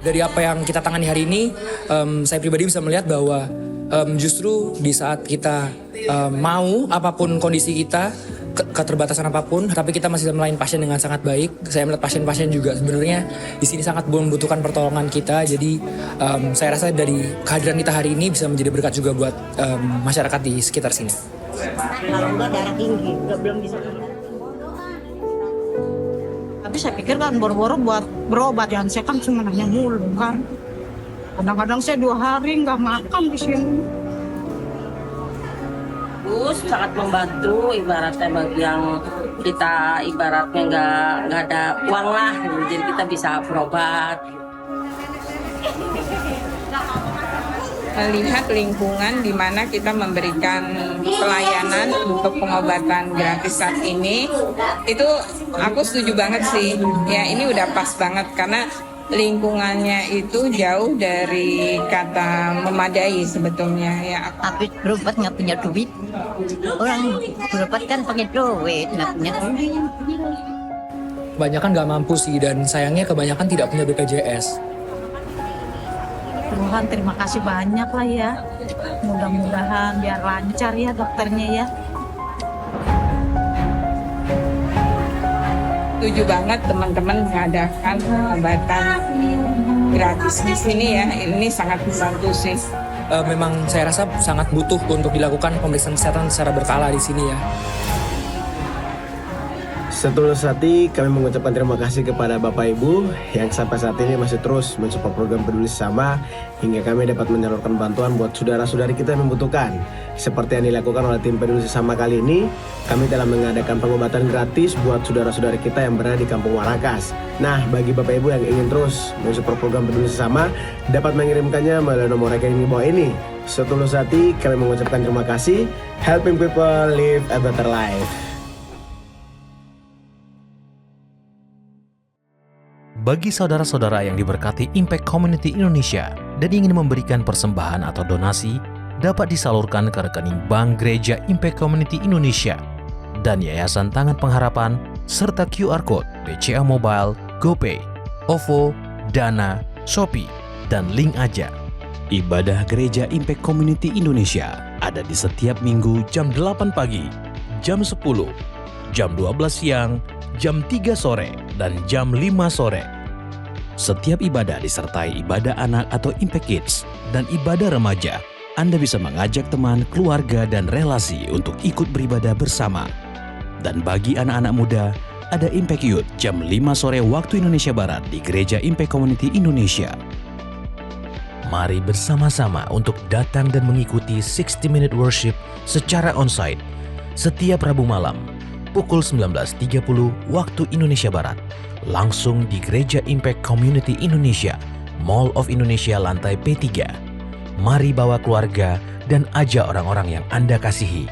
Dari apa yang kita tangani hari ini, saya pribadi bisa melihat bahwa justru di saat kita mau apapun kondisi kita, keterbatasan apapun, tapi kita masih melayani pasien dengan sangat baik. Saya melihat pasien-pasien juga sebenarnya di sini sangat membutuhkan pertolongan kita. Jadi saya rasa dari kehadiran kita hari ini bisa menjadi berkat juga buat masyarakat di sekitar sini. Kalau enggak darah tinggi, belum bisa. Tapi saya pikir kan boro-boro buat berobat, yang saya kan cuma nanya mulu kan. Kadang-kadang saya 2 hari nggak makan di sini. Bus sangat membantu, ibaratnya bagi yang kita ibaratnya nggak ada uang lah, jadi kita bisa berobat. Melihat lingkungan di mana kita memberikan pelayanan untuk pengobatan gratis saat ini, itu aku setuju banget sih. Ya ini udah pas banget karena lingkungannya itu jauh dari kata memadai sebetulnya ya. Tapi berobat nggak punya duit. Orang berobat kan pakai duit, nggak punya duit. Kebanyakan nggak mampu sih, dan sayangnya kebanyakan tidak punya BPJS. Tuhan terima kasih banyak lah ya. Mudah-mudahan biar lancar ya dokternya ya. Setuju banget teman-teman mengadakan pengobatan gratis di sini ya. Ini sangat membantu sih. Memang saya rasa sangat butuh untuk dilakukan pemeriksaan kesehatan secara berkala di sini ya. Setulus hati kami mengucapkan terima kasih kepada Bapak Ibu yang sampai saat ini masih terus mensupport program Peduli Sesama hingga kami dapat menyalurkan bantuan buat saudara-saudari kita yang membutuhkan. Seperti yang dilakukan oleh tim Peduli Sesama kali ini, kami telah mengadakan pengobatan gratis buat saudara-saudari kita yang berada di Kampung Warakas. Nah, bagi Bapak Ibu yang ingin terus mensupport program Peduli Sesama, dapat mengirimkannya melalui nomor rekening di bawah ini. Setulus hati kami mengucapkan terima kasih. Helping people live a better life. Bagi saudara-saudara yang diberkati Impact Community Indonesia dan ingin memberikan persembahan atau donasi, dapat disalurkan ke rekening Bank Gereja Impact Community Indonesia dan Yayasan Tangan Pengharapan serta QR Code BCA Mobile, GoPay, OVO, Dana, Shopee, dan Link Aja. Ibadah Gereja Impact Community Indonesia ada di setiap minggu jam 8 pagi, jam 10, jam 12 siang, jam 3 sore, dan jam 5 sore. Setiap ibadah disertai ibadah anak atau Impact Kids dan ibadah remaja. Anda bisa mengajak teman, keluarga, dan relasi untuk ikut beribadah bersama. Dan bagi anak-anak muda, ada Impact Youth jam 5 sore waktu Indonesia Barat di Gereja Impact Community Indonesia. Mari bersama-sama untuk datang dan mengikuti 60 Minute Worship secara onsite setiap Rabu malam pukul 19.30 waktu Indonesia Barat, langsung di Gereja Impact Community Indonesia, Mall of Indonesia lantai P3. Mari bawa keluarga dan ajak orang-orang yang Anda kasihi.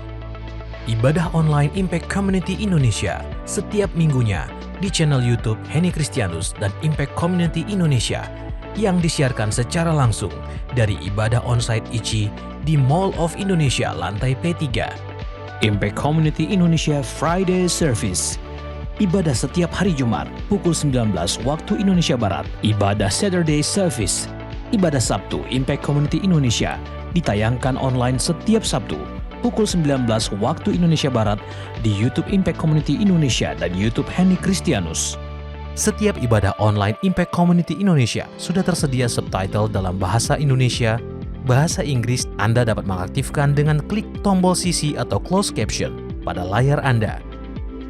Ibadah online Impact Community Indonesia setiap minggunya di channel YouTube Henny Kristianus dan Impact Community Indonesia yang disiarkan secara langsung dari ibadah onsite ICI di Mall of Indonesia lantai P3. Impact Community Indonesia Friday Service. Ibadah setiap hari Jumat pukul 19 waktu Indonesia Barat. Ibadah Saturday Service. Ibadah Sabtu Impact Community Indonesia ditayangkan online setiap Sabtu pukul 19 waktu Indonesia Barat di YouTube Impact Community Indonesia dan YouTube Henny Kristianus. Setiap ibadah online Impact Community Indonesia sudah tersedia subtitle dalam bahasa Indonesia, bahasa Inggris. Anda dapat mengaktifkan dengan klik tombol CC atau closed caption pada layar Anda.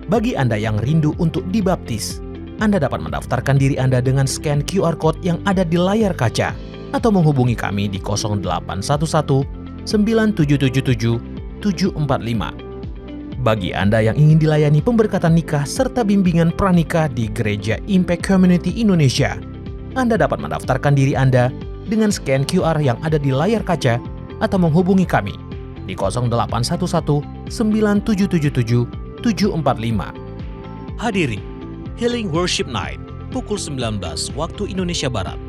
Bagi Anda yang rindu untuk dibaptis, Anda dapat mendaftarkan diri Anda dengan scan QR Code yang ada di layar kaca atau menghubungi kami di 0811 9777 745. Bagi Anda yang ingin dilayani pemberkatan nikah serta bimbingan pranikah di Gereja Impact Community Indonesia, Anda dapat mendaftarkan diri Anda dengan scan QR yang ada di layar kaca atau menghubungi kami di 0811 9777 745. Hadiri Healing Worship Night pukul 19 waktu Indonesia Barat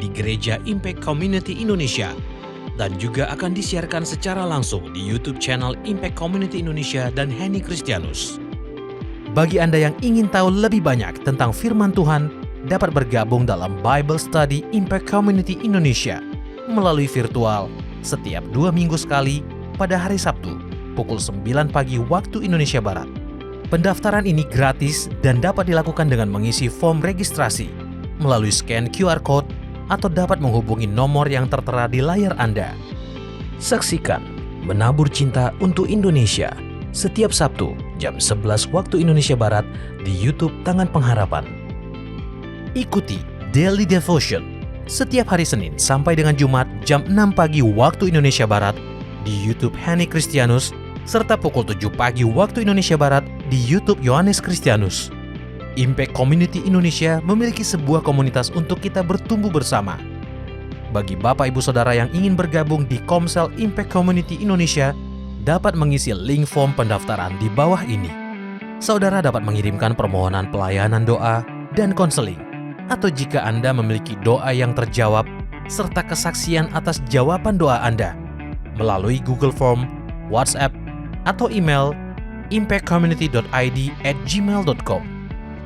di Gereja Impact Community Indonesia dan juga akan disiarkan secara langsung di YouTube channel Impact Community Indonesia dan Henny Kristianus. Bagi Anda yang ingin tahu lebih banyak tentang firman Tuhan, dapat bergabung dalam Bible Study Impact Community Indonesia melalui virtual setiap 2 minggu sekali pada hari Sabtu pukul 9 pagi waktu Indonesia Barat. Pendaftaran ini gratis dan dapat dilakukan dengan mengisi form registrasi melalui scan QR Code atau dapat menghubungi nomor yang tertera di layar Anda. Saksikan Menabur Cinta untuk Indonesia setiap Sabtu jam 11 waktu Indonesia Barat di YouTube Tangan Pengharapan. Ikuti Daily Devotion setiap hari Senin sampai dengan Jumat jam 6 pagi waktu Indonesia Barat di YouTube Henny Kristianus serta pukul 7 pagi waktu Indonesia Barat di YouTube Yohanes Kristianus. Impact Community Indonesia memiliki sebuah komunitas untuk kita bertumbuh bersama. Bagi Bapak Ibu Saudara yang ingin bergabung di Komsel Impact Community Indonesia, dapat mengisi link form pendaftaran di bawah ini. Saudara dapat mengirimkan permohonan pelayanan doa dan konseling, atau jika Anda memiliki doa yang terjawab, serta kesaksian atas jawaban doa Anda, melalui Google Form, WhatsApp, atau email impactcommunity.id@gmail.com.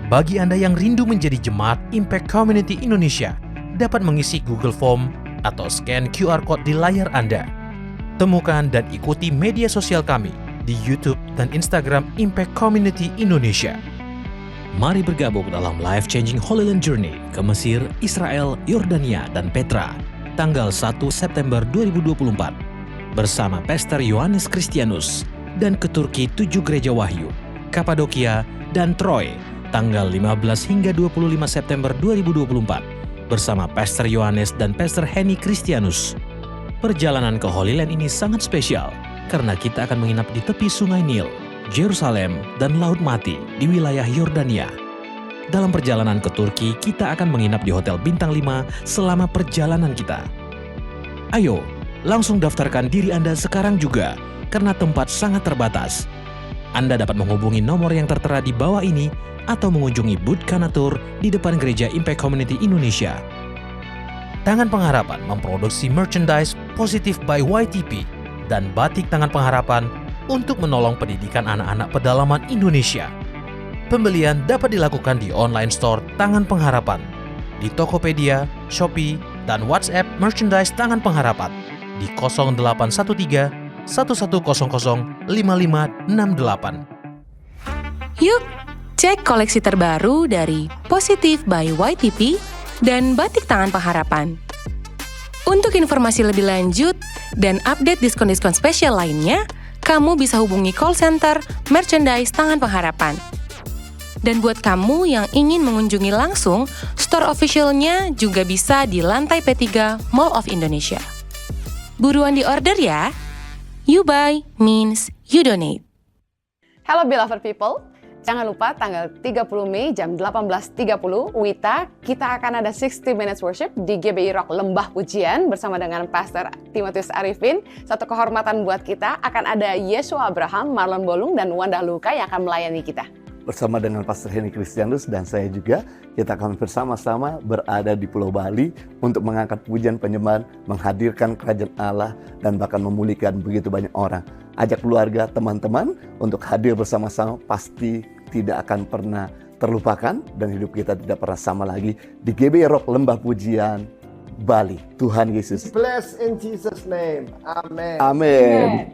Bagi Anda yang rindu menjadi jemaat Impact Community Indonesia, dapat mengisi Google Form atau scan QR Code di layar Anda. Temukan dan ikuti media sosial kami di YouTube dan Instagram Impact Community Indonesia. Mari bergabung dalam life-changing Holy Land Journey ke Mesir, Israel, Yordania, dan Petra, tanggal 1 September 2024, bersama Pastor Yohanes Kristianus, dan ke Turki 7 Gereja Wahyu, Kapadokia, dan Troy, tanggal 15 hingga 25 September 2024, bersama Pastor Yohanes dan Pastor Henny Kristianus. Perjalanan ke Holy Land ini sangat spesial, karena kita akan menginap di tepi Sungai Nil, Yerusalem, dan Laut Mati di wilayah Yordania. Dalam perjalanan ke Turki, kita akan menginap di Hotel Bintang 5 selama perjalanan kita. Ayo, langsung daftarkan diri Anda sekarang juga, karena tempat sangat terbatas. Anda dapat menghubungi nomor yang tertera di bawah ini atau mengunjungi booth Kanatur di depan Gereja Impact Community Indonesia. Tangan Pengharapan memproduksi merchandise Positive by YTP dan batik Tangan Pengharapan untuk menolong pendidikan anak-anak pedalaman Indonesia. Pembelian dapat dilakukan di online store Tangan Pengharapan, di Tokopedia, Shopee, dan WhatsApp merchandise Tangan Pengharapan di 0813 1100 5568. Yuk, cek koleksi terbaru dari Positive by YTP dan Batik Tangan Pengharapan. Untuk informasi lebih lanjut dan update diskon-diskon spesial lainnya, kamu bisa hubungi call center merchandise Tangan Pengharapan. Dan buat kamu yang ingin mengunjungi langsung, store officialnya juga bisa di lantai P3 Mall of Indonesia. Buruan di order ya! You buy means you donate. Hello beloved people, jangan lupa tanggal 30 Mei jam 18.30 WITA kita akan ada 60 Minutes Worship di GBI Rock Lembah Pujian bersama dengan Pastor Timotius Arifin. Satu kehormatan buat kita, akan ada Yesua Abraham, Marlon Bolung, dan Wanda Luka yang akan melayani kita. Bersama dengan Pastor Henny Kristianus dan saya juga, kita akan bersama-sama berada di Pulau Bali untuk mengangkat pujian penyembahan, menghadirkan kerajaan Allah, dan bahkan memulihkan begitu banyak orang. Ajak keluarga, teman-teman untuk hadir bersama-sama, pasti tidak akan pernah terlupakan dan hidup kita tidak pernah sama lagi di GBI Rock Lembah Pujian, Bali. Tuhan Yesus. Bless in Jesus name. Amen. Amin.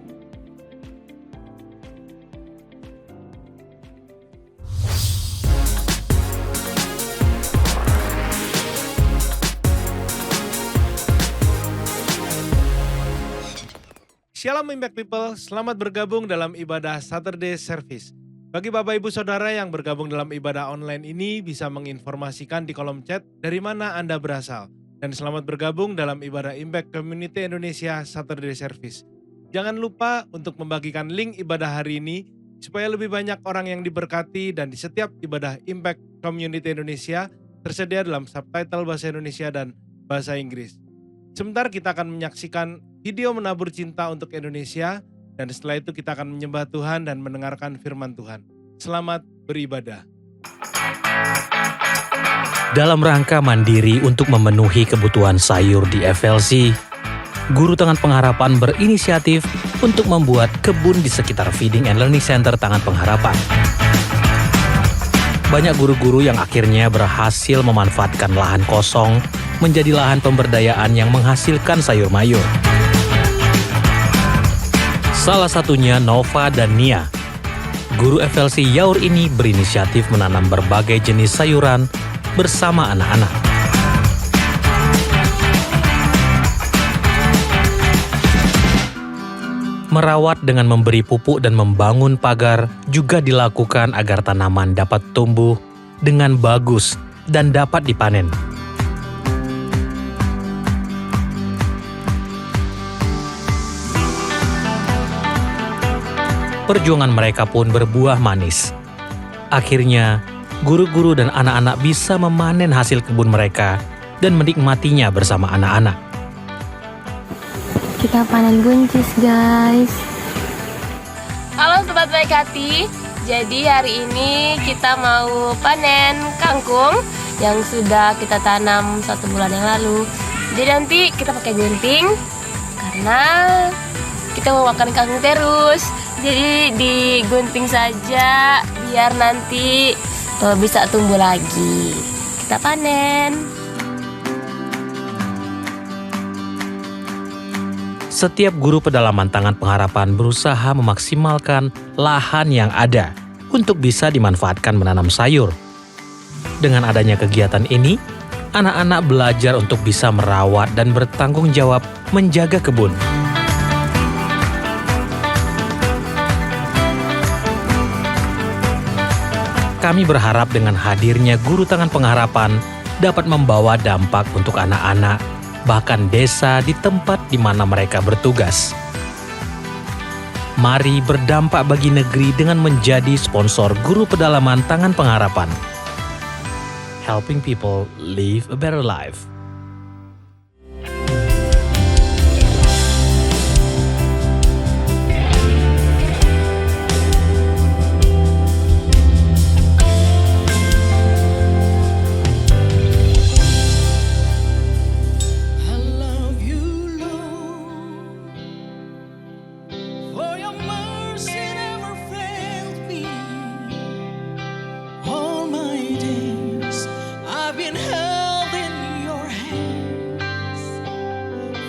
Shalom Impact People, selamat bergabung dalam ibadah Saturday Service. Bagi Bapak Ibu Saudara yang bergabung dalam ibadah online ini bisa menginformasikan di kolom chat dari mana Anda berasal. Dan selamat bergabung dalam ibadah Impact Community Indonesia Saturday Service. Jangan lupa untuk membagikan link ibadah hari ini supaya lebih banyak orang yang diberkati, dan di setiap ibadah Impact Community Indonesia tersedia dalam subtitle bahasa Indonesia dan bahasa Inggris. Sebentar kita akan menyaksikan video Menabur Cinta untuk Indonesia, dan setelah itu kita akan menyembah Tuhan dan mendengarkan firman Tuhan. Selamat beribadah. Dalam rangka mandiri untuk memenuhi kebutuhan sayur di FLC, Guru Tangan Pengharapan berinisiatif untuk membuat kebun di sekitar Feeding and Learning Center Tangan Pengharapan. banyak guru-guru yang akhirnya berhasil memanfaatkan lahan kosong menjadi lahan pemberdayaan yang menghasilkan sayur mayur. Salah satunya Nova dan Nia. Guru FLC Yaur ini berinisiatif menanam berbagai jenis sayuran bersama anak-anak. Merawat dengan memberi pupuk dan membangun pagar juga dilakukan agar tanaman dapat tumbuh dengan bagus dan dapat dipanen. Perjuangan mereka pun berbuah manis. Akhirnya, guru-guru dan anak-anak bisa memanen hasil kebun mereka dan menikmatinya bersama anak-anak. Kita panen buncis, guys. Halo Sobat Baik Hati, jadi hari ini kita mau panen kangkung yang sudah kita tanam 1 bulan yang lalu. Jadi nanti kita pakai gunting karena kita mau makan kangkung terus. Jadi digunting saja biar nanti bisa tumbuh lagi. Kita panen. Setiap guru pedalaman Tangan Pengharapan berusaha memaksimalkan lahan yang ada untuk bisa dimanfaatkan menanam sayur. Dengan adanya kegiatan ini, anak-anak belajar untuk bisa merawat dan bertanggung jawab menjaga kebun. Kami berharap dengan hadirnya Guru Tangan Pengharapan dapat membawa dampak untuk anak-anak, bahkan desa di tempat di mana mereka bertugas. Mari berdampak bagi negeri dengan menjadi sponsor Guru Pedalaman Tangan Pengharapan. Helping people live a better life.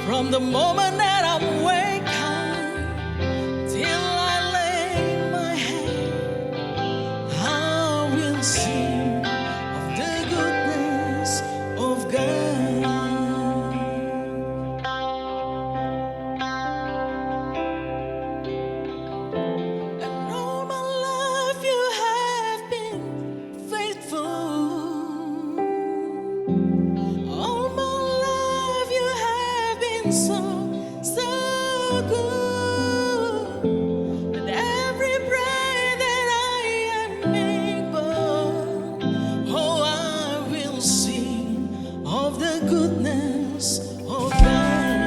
From the moment that I wake up till I lay my head, I will sing of the goodness of God. And all my life you have been faithful. All my life you have been so good. With every breath that I am able, oh, I will sing of the goodness of God.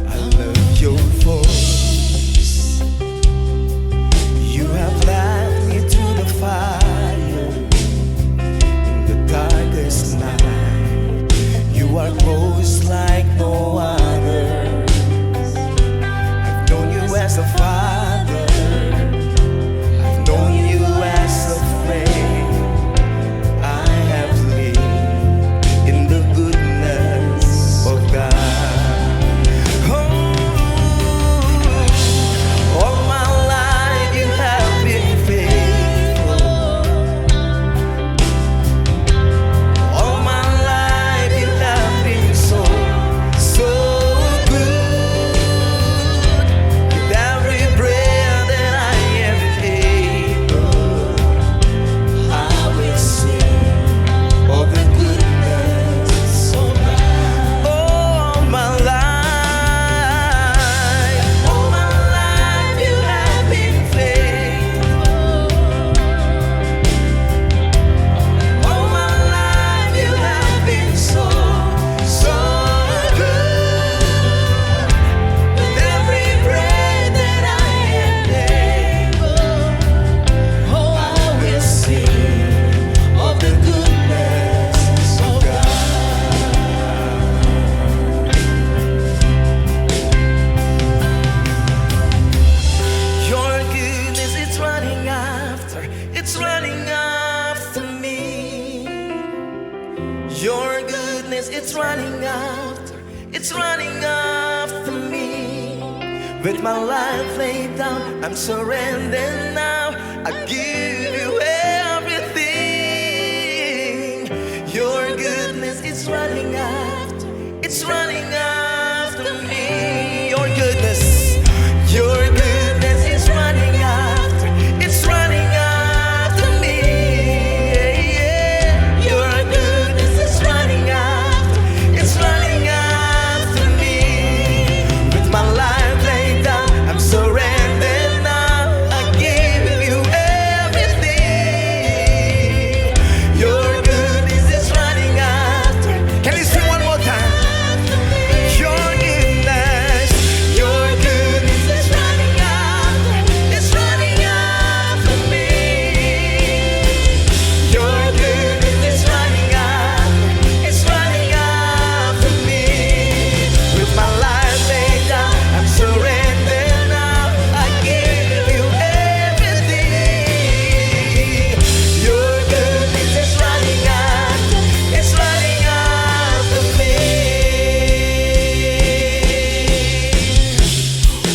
I love your voice. Your goodness, it's running after me. With my life laid down, I'm surrendered now. I give you everything. Your goodness, it's running after me. Your goodness is running after me. Yeah, yeah. Your goodness is running after me. With my life laid down, I'm surrendered now. I give you everything. Your goodness is running after. Can you sing one more time? Your goodness is running after me. Your goodness is running after me. With my life laid down, I'm surrendered now. I give you everything. Your goodness is running after me.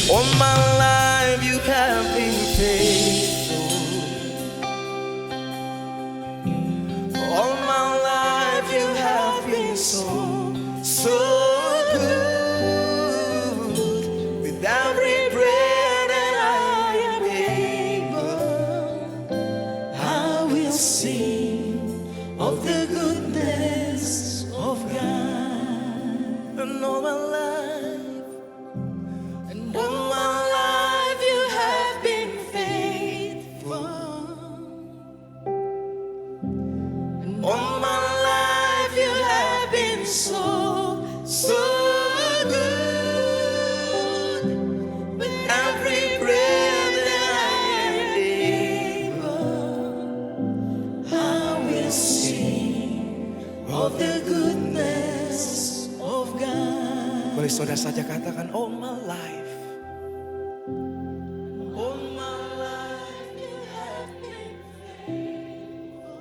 All my life you have been faithful. All my life you have been so good. With every breath that I am able, I will sing of the goodness of God. And all my life you have been faithful. And all my life you have been so good. With every breath that I am able, I will sing of the goodness of God. Boleh saudara saja katakan, all my life. All my life you have been faithful.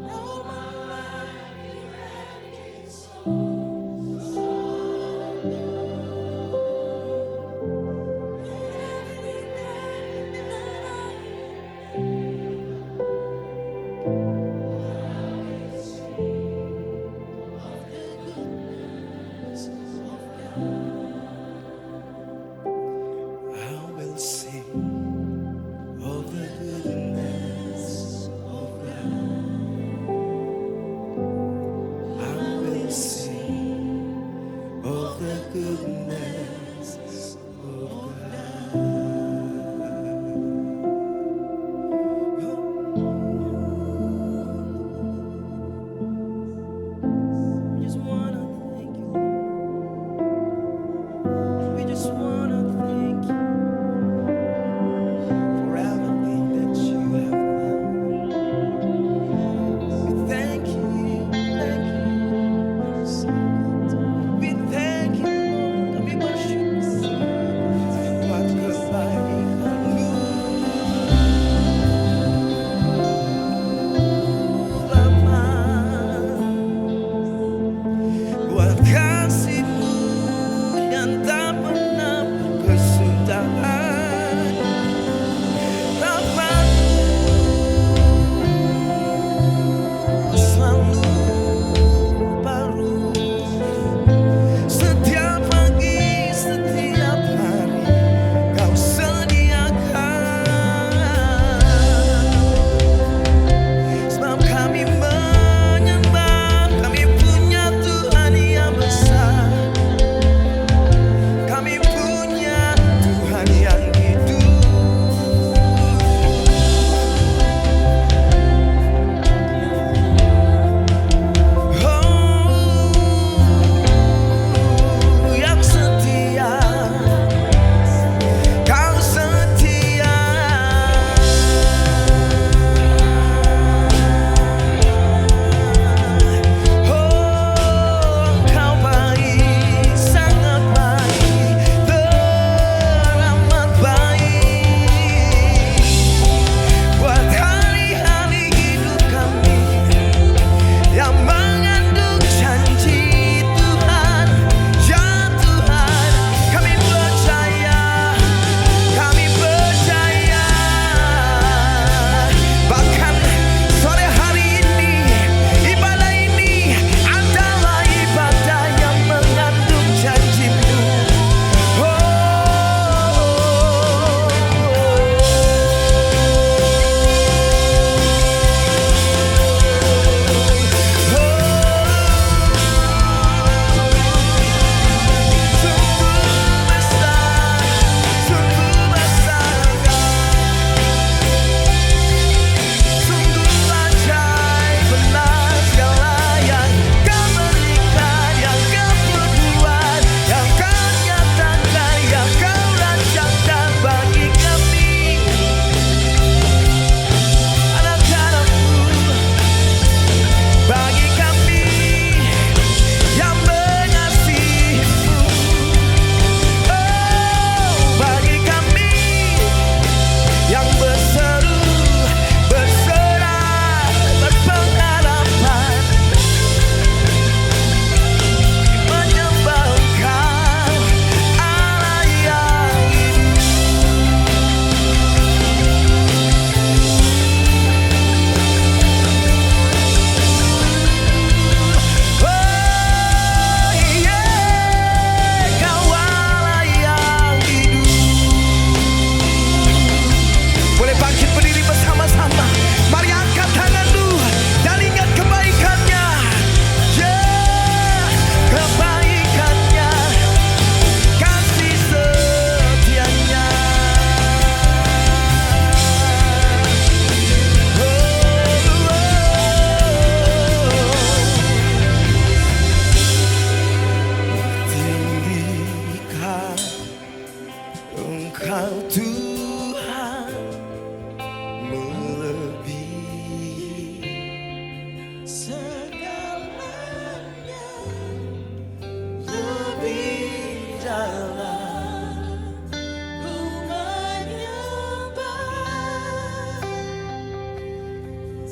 All my life you have been so good.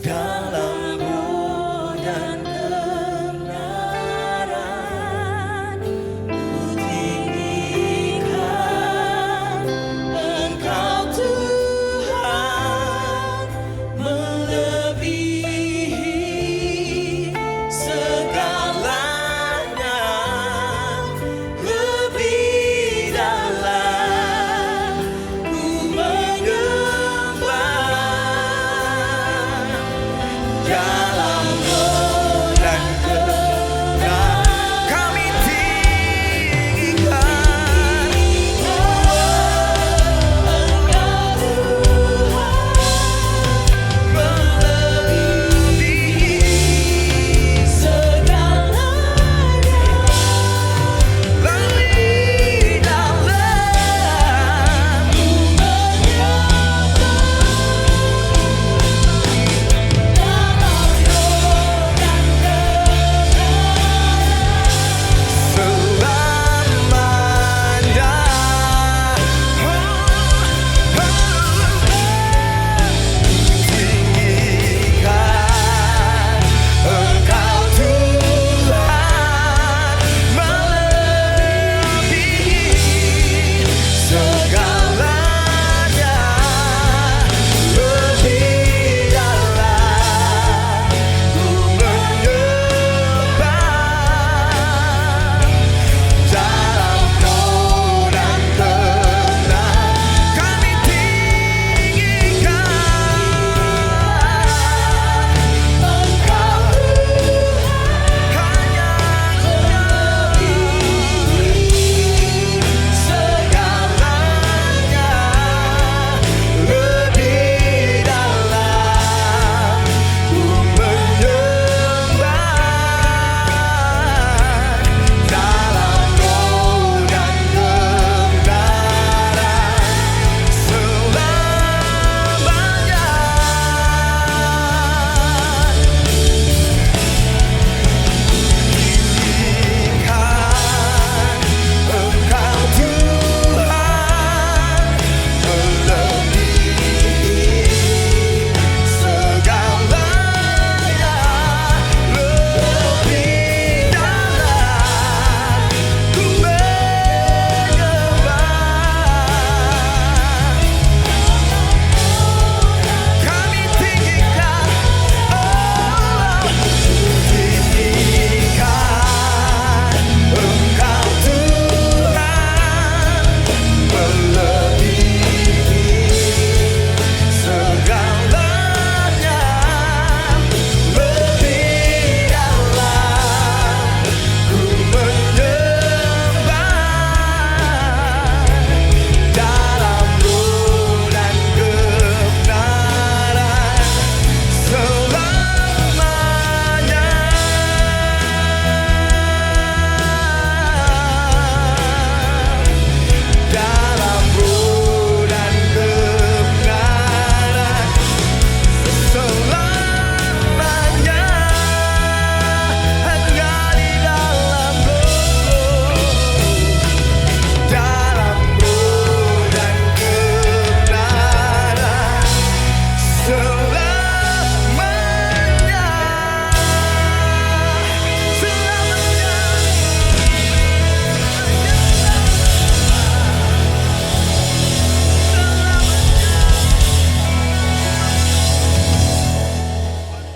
dalam roh dan kebenaran. Ku tinggikan Engkau Tuhan, melebihi segalanya, lebih dalam ku menyembah. Dalam roh dan kebenaran kami tinggikan Engkau Tuhan, melebihi segalanya, lebih dalam ku selamanya. Tinggikan Engkau Tuhan, melebihi segalanya, lebih dalam ku menyembah. Dalam roh dan kebenaran kami tinggikan Engkau hanya melebihi segalanya, lebih dalam ku menyembah. Dalam roh dan kebenaran selamanya. Tinggikan Engkau Tuhan, melebihi segalanya, lebih dalam ku menyembah. Kami tinggikan, tinggikan Engkau Tuhan, melebihi segalanya, lebih dalam ku menyembah. Dalam roh dan kebenaran selamanya. Dalam roh dan kebenaran selamanya. Hanya di dalam roh. Dalam roh dan kebenaran selamanya.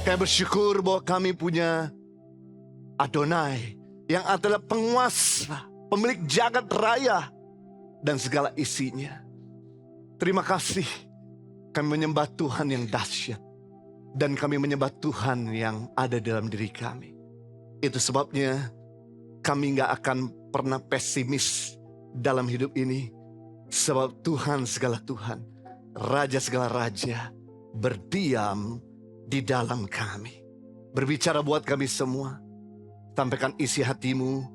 Kami bersyukur bahwa kami punya Adonai yang adalah penguasa, pemilik jagat raya dan segala isinya. Terima kasih, kami menyembah Tuhan yang dahsyat, dan kami menyembah Tuhan yang ada dalam diri kami. Itu sebabnya kami gak akan pernah pesimis dalam hidup ini, sebab Tuhan segala Tuhan, Raja segala Raja, berdiam di dalam kami. Berbicara buat kami semua. Sampaikan isi hatimu.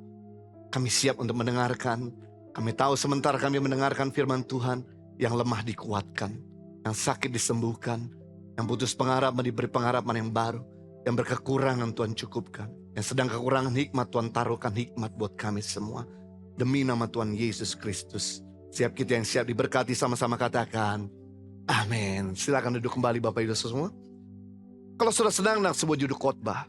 Kami siap untuk mendengarkan. Kami tahu sementara kami mendengarkan firman Tuhan, yang lemah dikuatkan, yang sakit disembuhkan, yang putus pengharapan diberi pengharapan yang baru, yang berkekurangan Tuhan cukupkan, yang sedang kekurangan hikmat Tuhan taruhkan hikmat buat kami semua. Demi nama Tuhan Yesus Kristus. Siap kita yang siap diberkati, sama-sama katakan amin. Silakan duduk kembali Bapak Ibu semua. Kalau sudah senang dengan sebuah judul khotbah,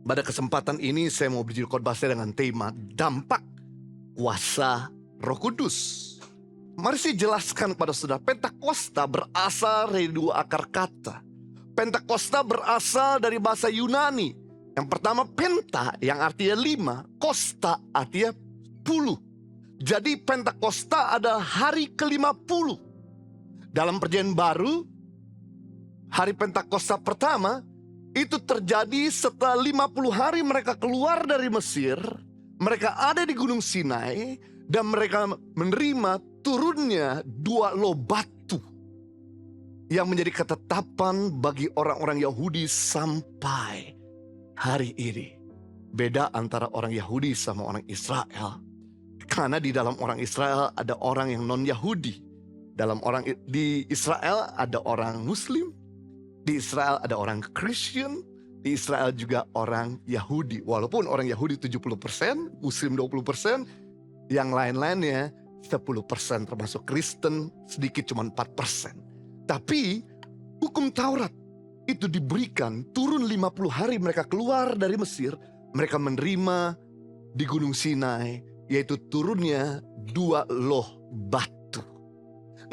pada kesempatan ini saya mau berjudul khotbah saya dengan tema dampak kuasa Roh Kudus. Mari saya jelaskan kepada saudara, Pentakosta berasal dari dua akar kata. Pentakosta berasal dari bahasa Yunani. Yang pertama penta yang artinya 5, kosta artinya 10. Jadi Pentakosta adalah hari ke-50. Dalam Perjanjian Baru, hari Pentakosta pertama itu terjadi setelah 50 hari mereka keluar dari Mesir. Mereka ada di Gunung Sinai dan mereka menerima turunnya 2 loh batu yang menjadi ketetapan bagi orang-orang Yahudi sampai hari ini. Beda antara orang Yahudi sama orang Israel. Karena di dalam orang Israel ada orang yang non-Yahudi. Di Israel ada orang Muslim. Di Israel ada orang Kristen. Di Israel juga orang Yahudi. Walaupun orang Yahudi 70%, Muslim 20%, yang lain-lainnya 10% termasuk Kristen, sedikit cuma 4%. Tapi hukum Taurat itu diberikan turun 50 hari mereka keluar dari Mesir. Mereka menerima di Gunung Sinai, yaitu turunnya 2 loh batu.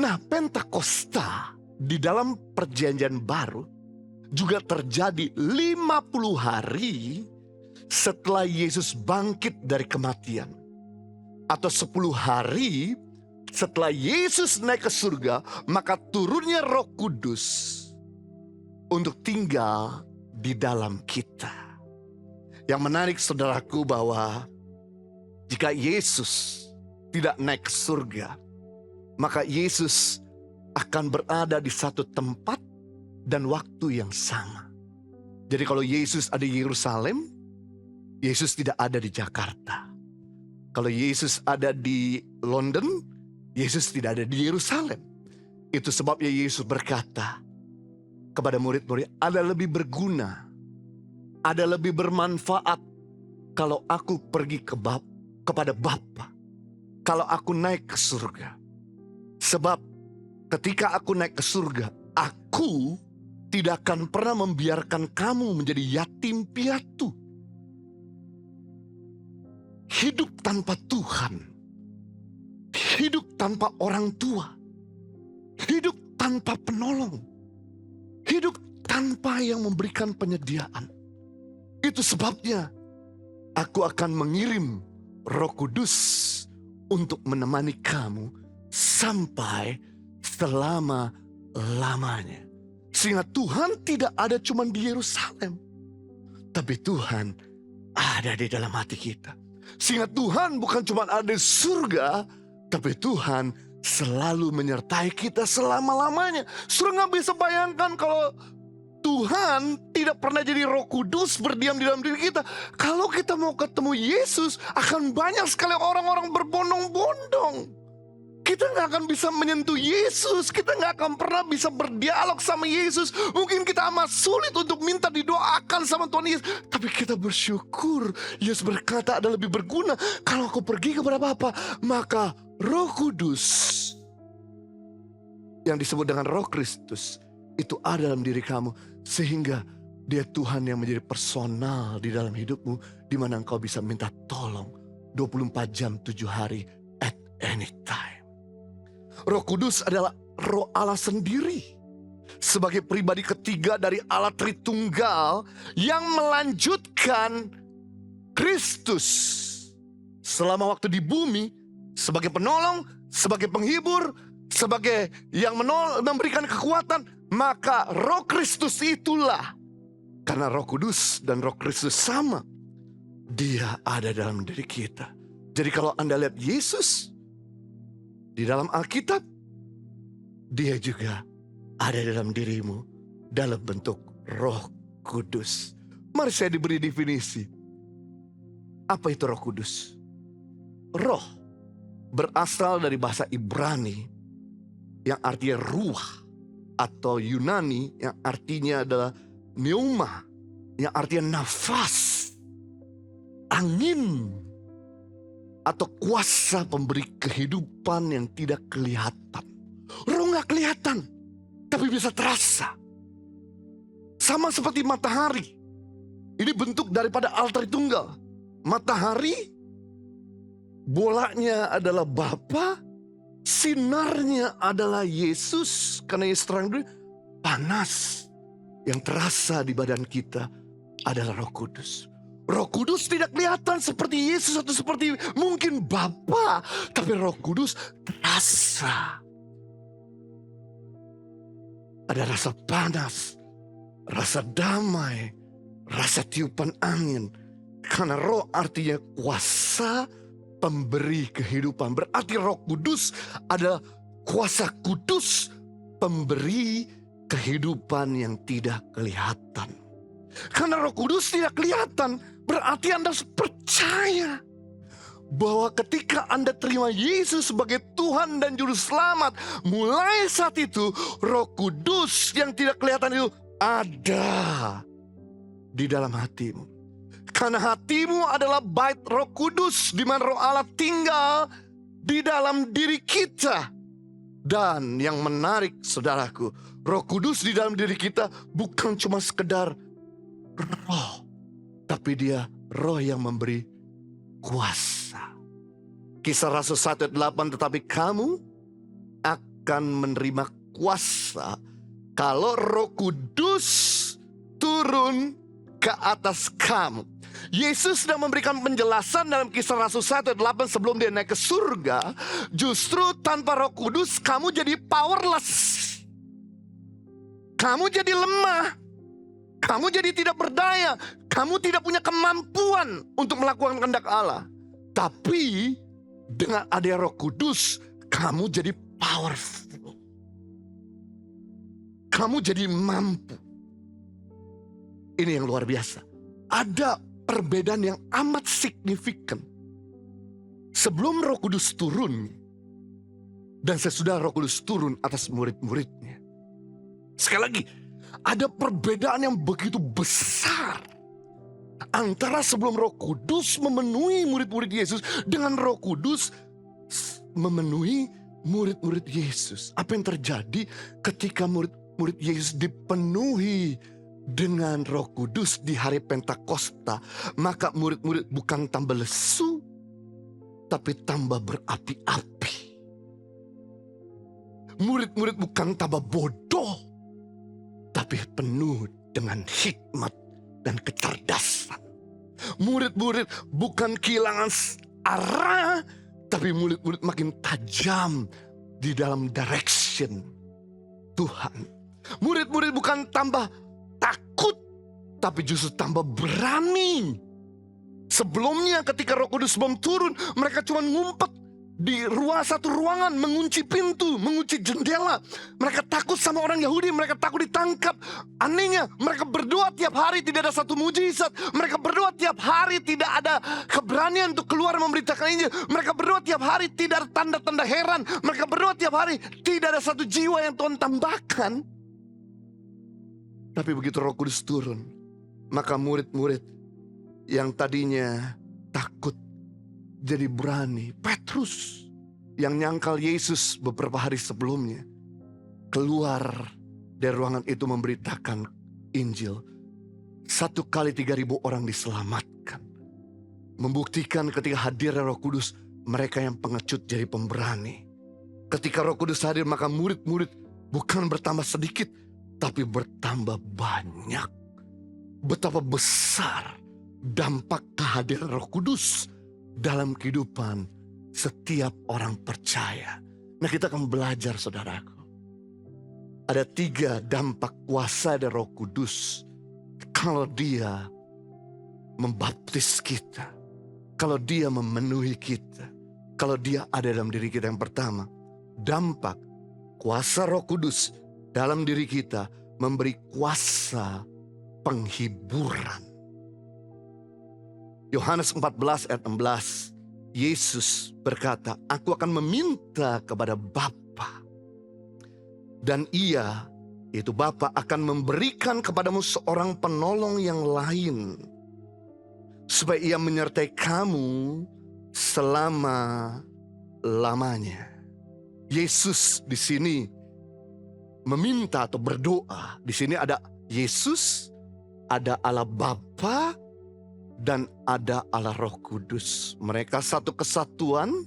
Nah, Pentakosta di dalam Perjanjian Baru juga terjadi 50 hari setelah Yesus bangkit dari kematian. Atau 10 hari setelah Yesus naik ke surga, maka turunnya Roh Kudus untuk tinggal di dalam kita. Yang menarik saudaraku bahwa jika Yesus tidak naik ke surga, maka Yesus akan berada di satu tempat dan waktu yang sama. Jadi kalau Yesus ada di Yerusalem, Yesus tidak ada di Jakarta. Kalau Yesus ada di London, Yesus tidak ada di Yerusalem. Itu sebabnya Yesus berkata kepada murid-murid, ada lebih berguna, ada lebih bermanfaat kalau aku pergi kepada Bapa, kalau aku naik ke surga. Sebab ketika aku naik ke surga, aku tidak akan pernah membiarkan kamu menjadi yatim piatu. Hidup tanpa Tuhan, hidup tanpa orang tua, hidup tanpa penolong, hidup tanpa yang memberikan penyediaan. Itu sebabnya aku akan mengirim Roh Kudus untuk menemani kamu sampai selama-lamanya. Sehingga Tuhan tidak ada cuma di Yerusalem, tapi Tuhan ada di dalam hati kita. Sehingga Tuhan bukan cuma ada di surga, tapi Tuhan selalu menyertai kita selama-lamanya. Saudara gak bisa bayangkan kalau Tuhan tidak pernah jadi Roh Kudus berdiam di dalam diri kita. Kalau kita mau ketemu Yesus, akan banyak sekali orang-orang berbondong-bondong. Kita gak akan bisa menyentuh Yesus. Kita gak akan pernah bisa berdialog sama Yesus. Mungkin kita amat sulit untuk minta didoakan sama Tuhan Yesus. Tapi kita bersyukur. Yesus berkata ada lebih berguna. Kalau aku pergi kepada Bapa, maka Roh Kudus yang disebut dengan Roh Kristus itu ada dalam diri kamu. Sehingga Dia Tuhan yang menjadi personal di dalam hidupmu, di mana engkau bisa minta tolong 24 jam 7 hari at any time. Roh Kudus adalah Roh Allah sendiri sebagai pribadi ketiga dari Allah Tritunggal yang melanjutkan Kristus selama waktu di bumi sebagai penolong, sebagai penghibur, sebagai yang memberikan kekuatan. Maka Roh Kristus itulah, karena Roh Kudus dan Roh Kristus sama, Dia ada dalam diri kita. Jadi kalau Anda lihat Yesus di dalam Alkitab, Dia juga ada dalam dirimu dalam bentuk Roh Kudus. Mari saya diberi definisi. Apa itu Roh Kudus? Roh berasal dari bahasa Ibrani yang artinya ruah, atau Yunani yang artinya adalah pneuma, yang artinya nafas, angin, atau kuasa pemberi kehidupan yang tidak kelihatan. Roh gak kelihatan, tapi bisa terasa. Sama seperti matahari. Ini bentuk daripada altar tunggal. Matahari, bolanya adalah Bapa, sinarnya adalah Yesus. Karena Yesus terang dulu, panas yang terasa di badan kita adalah Roh Kudus. Roh Kudus tidak kelihatan seperti Yesus atau seperti mungkin Bapa, tapi Roh Kudus terasa. Ada rasa panas, rasa damai, rasa tiupan angin. Karena Roh artinya kuasa pemberi kehidupan. Berarti Roh Kudus adalah kuasa kudus pemberi kehidupan yang tidak kelihatan. Karena Roh Kudus tidak kelihatan, berarti Anda harus percaya bahwa ketika Anda terima Yesus sebagai Tuhan dan Juru Selamat, mulai saat itu Roh Kudus yang tidak kelihatan itu ada di dalam hatimu. Karena hatimu adalah bait Roh Kudus, di mana Roh Allah tinggal di dalam diri kita. Dan yang menarik, saudaraku, Roh Kudus di dalam diri kita bukan cuma sekedar roh, tapi dia roh yang memberi kuasa. Kisah Rasul 1 ayat 8, tetapi kamu akan menerima kuasa kalau Roh Kudus turun ke atas kamu. Yesus sedang memberikan penjelasan dalam Kisah Rasul 1 ayat 8 sebelum dia naik ke surga. Justru tanpa Roh Kudus kamu jadi powerless. Kamu jadi lemah. Kamu jadi tidak berdaya. Kamu tidak punya kemampuan untuk melakukan kehendak Allah. Tapi dengan adanya Roh Kudus, kamu jadi powerful. Kamu jadi mampu. Ini yang luar biasa. Ada perbedaan yang amat signifikan. Sebelum Roh Kudus turun dan sesudah Roh Kudus turun atas murid-muridnya. Sekali lagi, ada perbedaan yang begitu besar antara sebelum Roh Kudus memenuhi murid-murid Yesus dengan Roh Kudus memenuhi murid-murid Yesus. Apa yang terjadi ketika murid-murid Yesus dipenuhi dengan Roh Kudus di hari Pentakosta? Maka murid-murid bukan tambah lesu, tapi tambah berapi-api. Murid-murid bukan tambah bodoh, tapi penuh dengan hikmat dan kecerdasan. Murid-murid bukan kehilangan arah, tapi murid-murid makin tajam di dalam direction Tuhan. Murid-murid bukan tambah takut, tapi justru tambah berani. Sebelumnya ketika Roh Kudus belum turun, mereka cuma ngumpet di satu ruangan, mengunci pintu, mengunci jendela. Mereka takut sama orang Yahudi, mereka takut ditangkap. Anehnya, mereka berdoa tiap hari tidak ada satu mujizat. Mereka berdoa tiap hari tidak ada keberanian untuk keluar memberitakan Injil. Mereka berdoa tiap hari tidak ada tanda-tanda heran. Mereka berdoa tiap hari tidak ada satu jiwa yang Tuhan tambahkan. Tapi begitu Roh Kudus turun, maka murid-murid yang tadinya takut jadi berani. Petrus yang nyangkal Yesus beberapa hari sebelumnya keluar dari ruangan itu memberitakan Injil. 1 kali 3.000 orang diselamatkan. Membuktikan ketika hadir Roh Kudus, mereka yang pengecut jadi pemberani. Ketika Roh Kudus hadir, maka murid-murid bukan bertambah sedikit, tapi bertambah banyak. Betapa besar dampak kehadiran Roh Kudus dalam kehidupan setiap orang percaya. Nah, kita akan belajar, saudaraku. Ada 3 dampak kuasa dari Roh Kudus kalau dia membaptis kita, kalau dia memenuhi kita, kalau dia ada dalam diri kita. Yang pertama, dampak kuasa Roh Kudus dalam diri kita memberi kuasa penghiburan. Yohanes 14 ayat 16, Yesus berkata, aku akan meminta kepada Bapa, dan ia, yaitu Bapa, akan memberikan kepadamu seorang penolong yang lain, supaya ia menyertai kamu selama-lamanya. Yesus di sini meminta atau berdoa. Di sini ada Yesus, ada Allah Bapa, dan ada Allah Roh Kudus. Mereka satu kesatuan.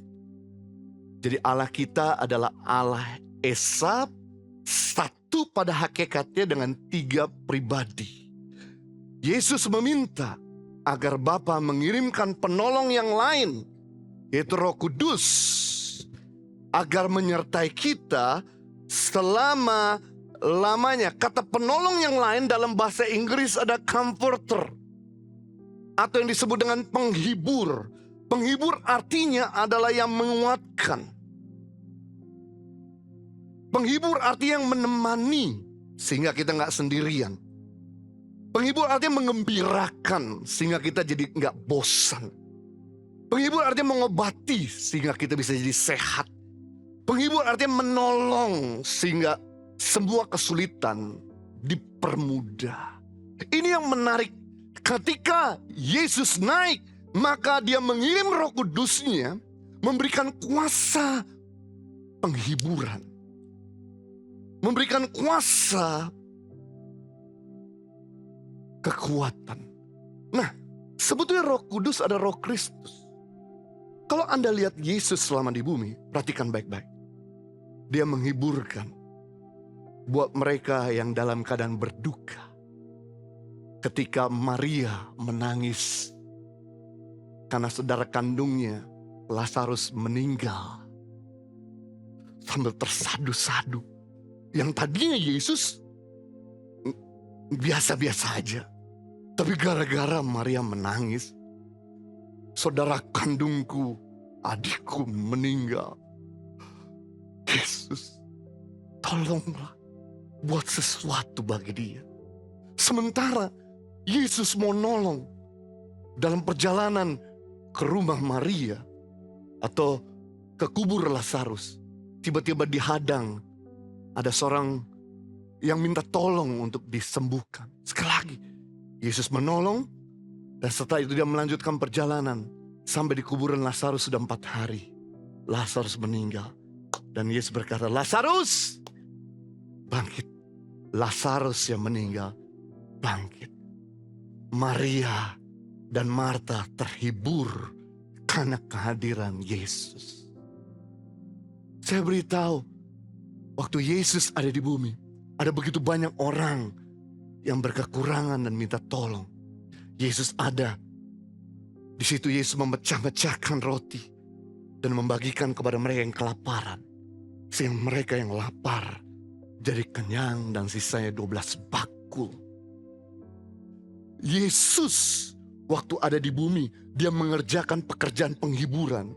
Jadi Allah kita adalah Allah Esa, satu pada hakikatnya dengan 3 pribadi. Yesus meminta agar Bapa mengirimkan penolong yang lain, yaitu Roh Kudus, agar menyertai kita selama-lamanya. Kata penolong yang lain dalam bahasa Inggris ada comforter, atau yang disebut dengan penghibur. Penghibur artinya adalah yang menguatkan. Penghibur artinya yang menemani sehingga kita nggak sendirian. Penghibur artinya mengembirakan sehingga kita jadi nggak bosan. Penghibur artinya mengobati sehingga kita bisa jadi sehat. Penghibur artinya menolong sehingga semua kesulitan dipermudah. Ini yang menarik. Ketika Yesus naik, maka dia mengirim Roh Kudusnya, memberikan kuasa penghiburan, memberikan kuasa kekuatan. Nah, sebetulnya Roh Kudus ada Roh Kristus. Kalau Anda lihat Yesus selama di bumi, perhatikan baik-baik. Dia menghiburkan buat mereka yang dalam keadaan berduka. Ketika Maria menangis karena saudara kandungnya Lazarus meninggal, sambil tersadu-sadu. Yang tadinya Yesus biasa-biasa aja. Tapi gara-gara Maria menangis, saudara kandungku, adikku meninggal. Yesus, tolonglah buat sesuatu bagi dia. Sementara Yesus mau nolong dalam perjalanan ke rumah Maria atau ke kubur Lazarus, tiba-tiba dihadang. Ada seorang yang minta tolong untuk disembuhkan. Sekali lagi, Yesus menolong, dan setelah itu dia melanjutkan perjalanan sampai di kuburan Lazarus sudah 4 hari. Lazarus meninggal, dan Yesus berkata, Lazarus, bangkit. Lazarus yang meninggal, bangkit. Maria dan Marta terhibur karena kehadiran Yesus. Saya beritahu, waktu Yesus ada di bumi, ada begitu banyak orang yang berkekurangan dan minta tolong. Yesus ada. Di situ Yesus memecah-mecahkan roti dan membagikan kepada mereka yang kelaparan. Sehingga mereka yang lapar jadi kenyang dan sisanya 12 bakul. Yesus waktu ada di bumi, dia mengerjakan pekerjaan penghiburan.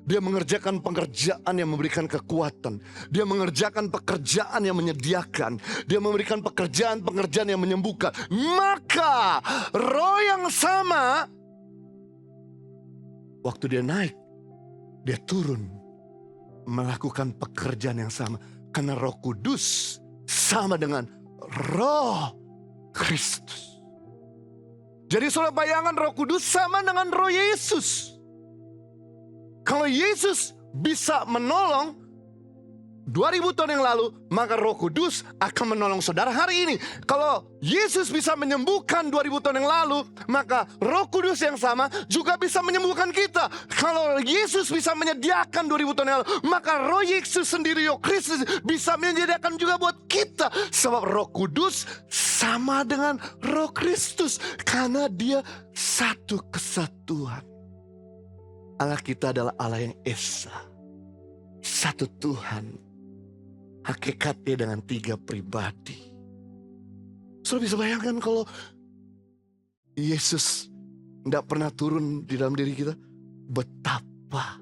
Dia mengerjakan pekerjaan yang memberikan kekuatan. Dia mengerjakan pekerjaan yang menyediakan. Dia memberikan pekerjaan-pekerjaan yang menyembuhkan. Maka Roh yang sama, waktu dia naik, dia turun melakukan pekerjaan yang sama. Karena Roh Kudus sama dengan Roh Kristus. Jadi saudara bayangkan Roh Kudus sama dengan Roh Yesus. Kalau Yesus bisa menolong 2000 tahun yang lalu, maka Roh Kudus akan menolong saudara hari ini. Kalau Yesus bisa menyembuhkan 2000 tahun yang lalu, maka Roh Kudus yang sama juga bisa menyembuhkan kita. Kalau Yesus bisa menyediakan 2000 tahun yang lalu, maka Roh Yesus sendiri, Roh Kristus, bisa menyediakan juga buat kita. Sebab Roh Kudus sama dengan Roh Kristus, karena dia satu kesatuan. Allah kita adalah Allah yang Esa, satu Tuhan, hakikatnya dengan 3 pribadi. Saudara bisa bayangkan kalau Yesus tidak pernah turun di dalam diri kita, betapa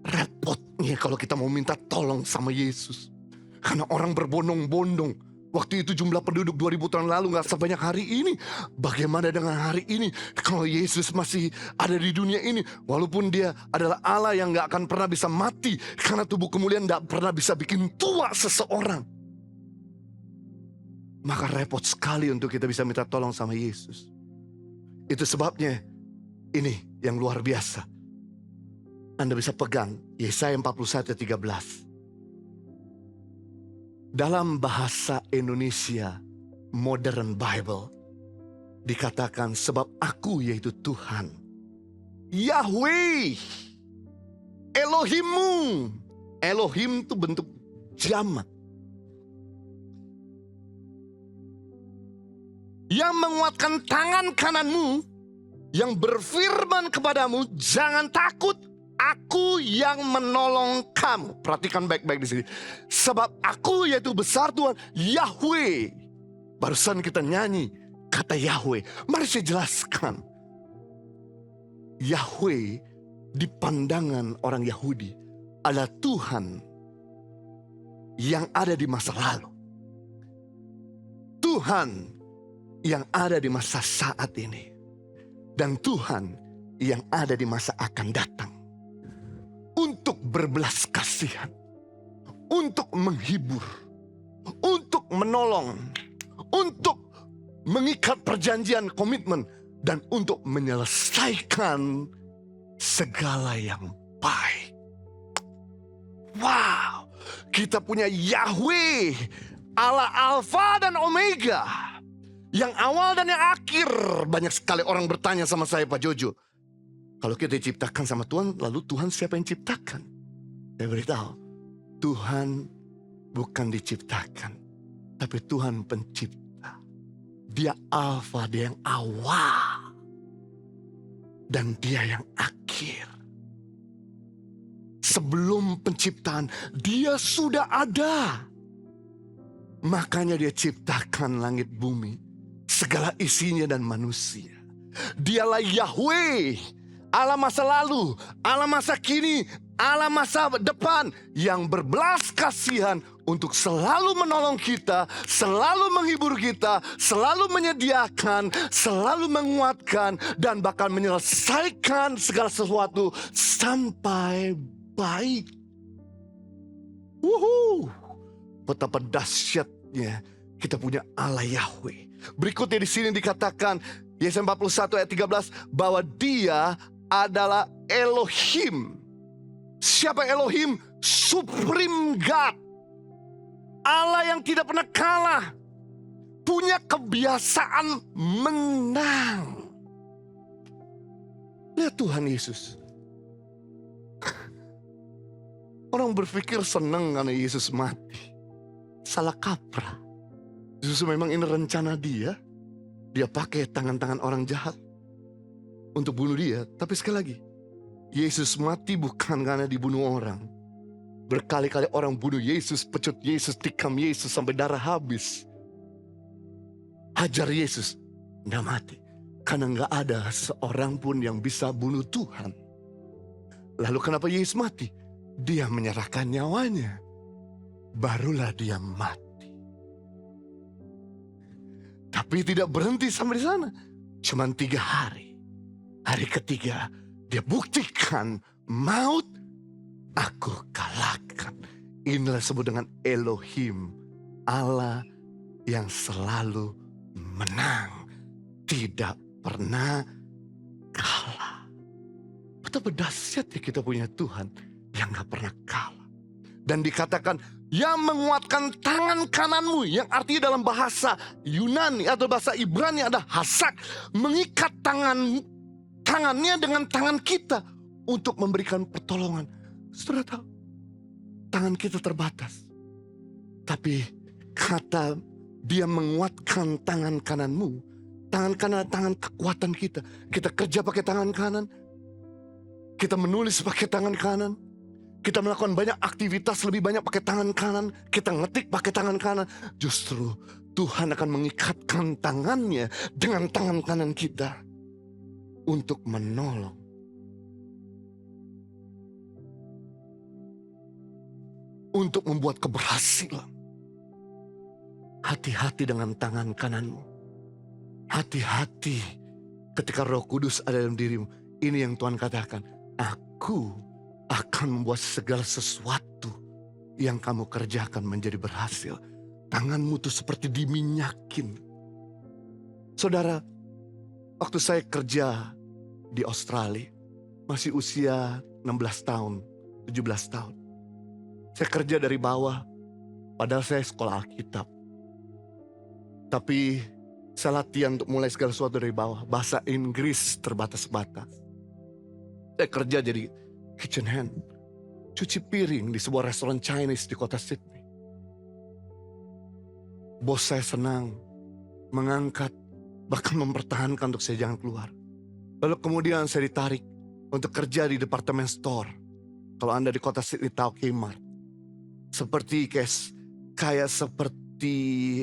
repotnya kalau kita mau minta tolong sama Yesus. Karena orang berbondong-bondong. Waktu itu jumlah penduduk 2000 tahun lalu gak sebanyak hari ini. Bagaimana dengan hari ini? Kalau Yesus masih ada di dunia ini, walaupun dia adalah Allah yang gak akan pernah bisa mati, karena tubuh kemuliaan gak pernah bisa bikin tua seseorang. Maka repot sekali untuk kita bisa minta tolong sama Yesus. Itu sebabnya ini yang luar biasa. Anda bisa pegang Yesaya 41:13. Dalam bahasa Indonesia Modern Bible dikatakan sebab aku yaitu Tuhan, Yahweh, Elohimmu. Elohim itu bentuk jamak. Yang menguatkan tangan kananmu, yang berfirman kepadamu, jangan takut, aku yang menolong kamu. Perhatikan baik-baik di sini. Sebab aku yaitu besar Tuhan, Yahweh. Barusan kita nyanyi kata Yahweh. Mari saya jelaskan. Yahweh di pandangan orang Yahudi adalah Tuhan yang ada di masa lalu. Tuhan yang ada di masa saat ini. Dan Tuhan yang ada di masa akan datang. Untuk berbelas kasihan. Untuk menghibur. Untuk menolong. Untuk mengikat perjanjian komitmen. Dan untuk menyelesaikan segala yang baik. Wow, kita punya Yahweh, Allah Alfa dan Omega, yang awal dan yang akhir. Banyak sekali orang bertanya sama saya, Pak Jojo, kalau kita diciptakan sama Tuhan, lalu Tuhan siapa yang ciptakan? Saya beritahu, Tuhan bukan diciptakan, tapi Tuhan pencipta. Dia Alfa, dia yang awal, dan dia yang akhir. Sebelum penciptaan, dia sudah ada. Makanya dia ciptakan langit bumi, segala isinya dan manusia. Dialah Yahweh, Allah masa lalu, Allah masa kini, Allah masa depan, yang berbelas kasihan untuk selalu menolong kita, selalu menghibur kita, selalu menyediakan, selalu menguatkan, dan bahkan menyelesaikan segala sesuatu sampai baik. Betapa dahsyatnya kita punya Allah Yahweh. Berikutnya di sini dikatakan Yesaya 41 ayat 13 bahwa Dia adalah Elohim. Siapa Elohim? Supreme God. Allah yang tidak pernah kalah. Punya kebiasaan menang. Lihat Tuhan Yesus. Orang berpikir senang karena Yesus mati. Salah kaprah. Justru memang ini rencana dia. Dia pakai tangan-tangan orang jahat untuk bunuh dia. Tapi sekali lagi, Yesus mati bukan karena dibunuh orang. Berkali-kali orang bunuh Yesus, pecut Yesus, tikam Yesus sampai darah habis. Hajar Yesus, nggak mati. Karena nggak ada seorang pun yang bisa bunuh Tuhan. Lalu kenapa Yesus mati? Dia menyerahkan nyawanya. Barulah dia mati. Tapi tidak berhenti sampai di sana. Cuman 3 hari. Hari ketiga dia buktikan maut aku kalahkan. Inilah disebut dengan Elohim. Allah yang selalu menang. Tidak pernah kalah. Betapa dahsyatnya kita punya Tuhan yang gak pernah kalah. Dan dikatakan yang menguatkan tangan kananmu, yang artinya dalam bahasa Yunani atau bahasa Ibrani ada hasak, mengikat tangannya dengan tangan kita untuk memberikan pertolongan. Saudara tahu, tangan kita terbatas, tapi kata dia menguatkan tangan kananmu, tangan kanan, tangan kekuatan kita. Kita kerja pakai tangan kanan, kita menulis pakai tangan kanan, kita melakukan banyak aktivitas lebih banyak pakai tangan kanan. Kita ngetik pakai tangan kanan. Justru Tuhan akan mengikatkan tangannya dengan tangan kanan kita untuk menolong. Untuk membuat keberhasilan. Hati-hati dengan tangan kananmu. Hati-hati ketika Roh Kudus ada dalam dirimu. Ini yang Tuhan katakan. Aku akan membuat segala sesuatu yang kamu kerjakan menjadi berhasil. Tanganmu tuh seperti diminyakin. Saudara, waktu saya kerja di Australia, masih usia 16 tahun, 17 tahun. Saya kerja dari bawah, padahal saya sekolah Alkitab. Tapi saya latihan untuk mulai segala sesuatu dari bawah. Bahasa Inggris terbatas-batas. Saya kerja jadi kitchen hand, cuci piring di sebuah restoran Chinese di kota Sydney. Bos saya senang mengangkat, bahkan mempertahankan untuk saya jangan keluar. Lalu kemudian saya ditarik untuk kerja di departemen store. Kalau Anda di kota Sydney tahu Kmart. Kayak seperti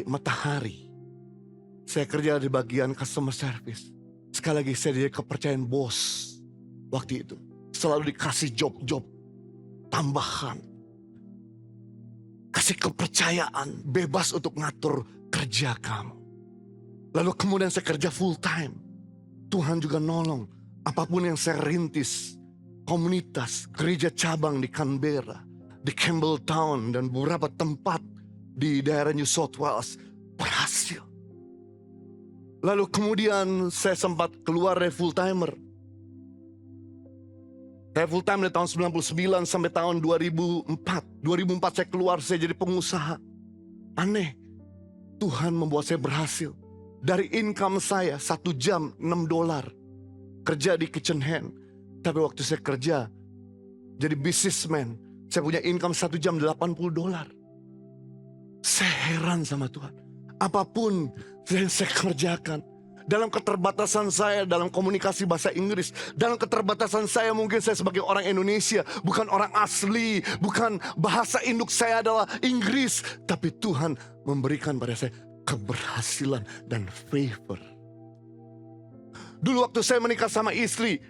Matahari. Saya kerja di bagian customer service. Sekali lagi saya jadi kepercayaan bos. Waktu itu selalu dikasih job-job tambahan. Kasih kepercayaan, bebas untuk ngatur kerja kamu. Lalu kemudian saya kerja full time. Tuhan juga nolong. Apapun yang saya rintis, komunitas, gereja cabang di Canberra, di Campbelltown, dan beberapa tempat di daerah New South Wales berhasil. Lalu kemudian saya sempat keluar dari full timer. Saya full time dari tahun 99 sampai tahun 2004. 2004 saya keluar, saya jadi pengusaha. Aneh, Tuhan membuat saya berhasil. Dari income saya 1 jam $6. Kerja di kitchen hand. Tapi waktu saya kerja jadi businessman, saya punya income 1 jam $80. Saya heran sama Tuhan. Apapun yang saya kerjakan, dalam keterbatasan saya dalam komunikasi bahasa Inggris, dalam keterbatasan saya mungkin saya sebagai orang Indonesia, bukan orang asli, bukan bahasa induk saya adalah Inggris, tapi Tuhan memberikan pada saya keberhasilan dan favor. Dulu waktu saya menikah sama istri,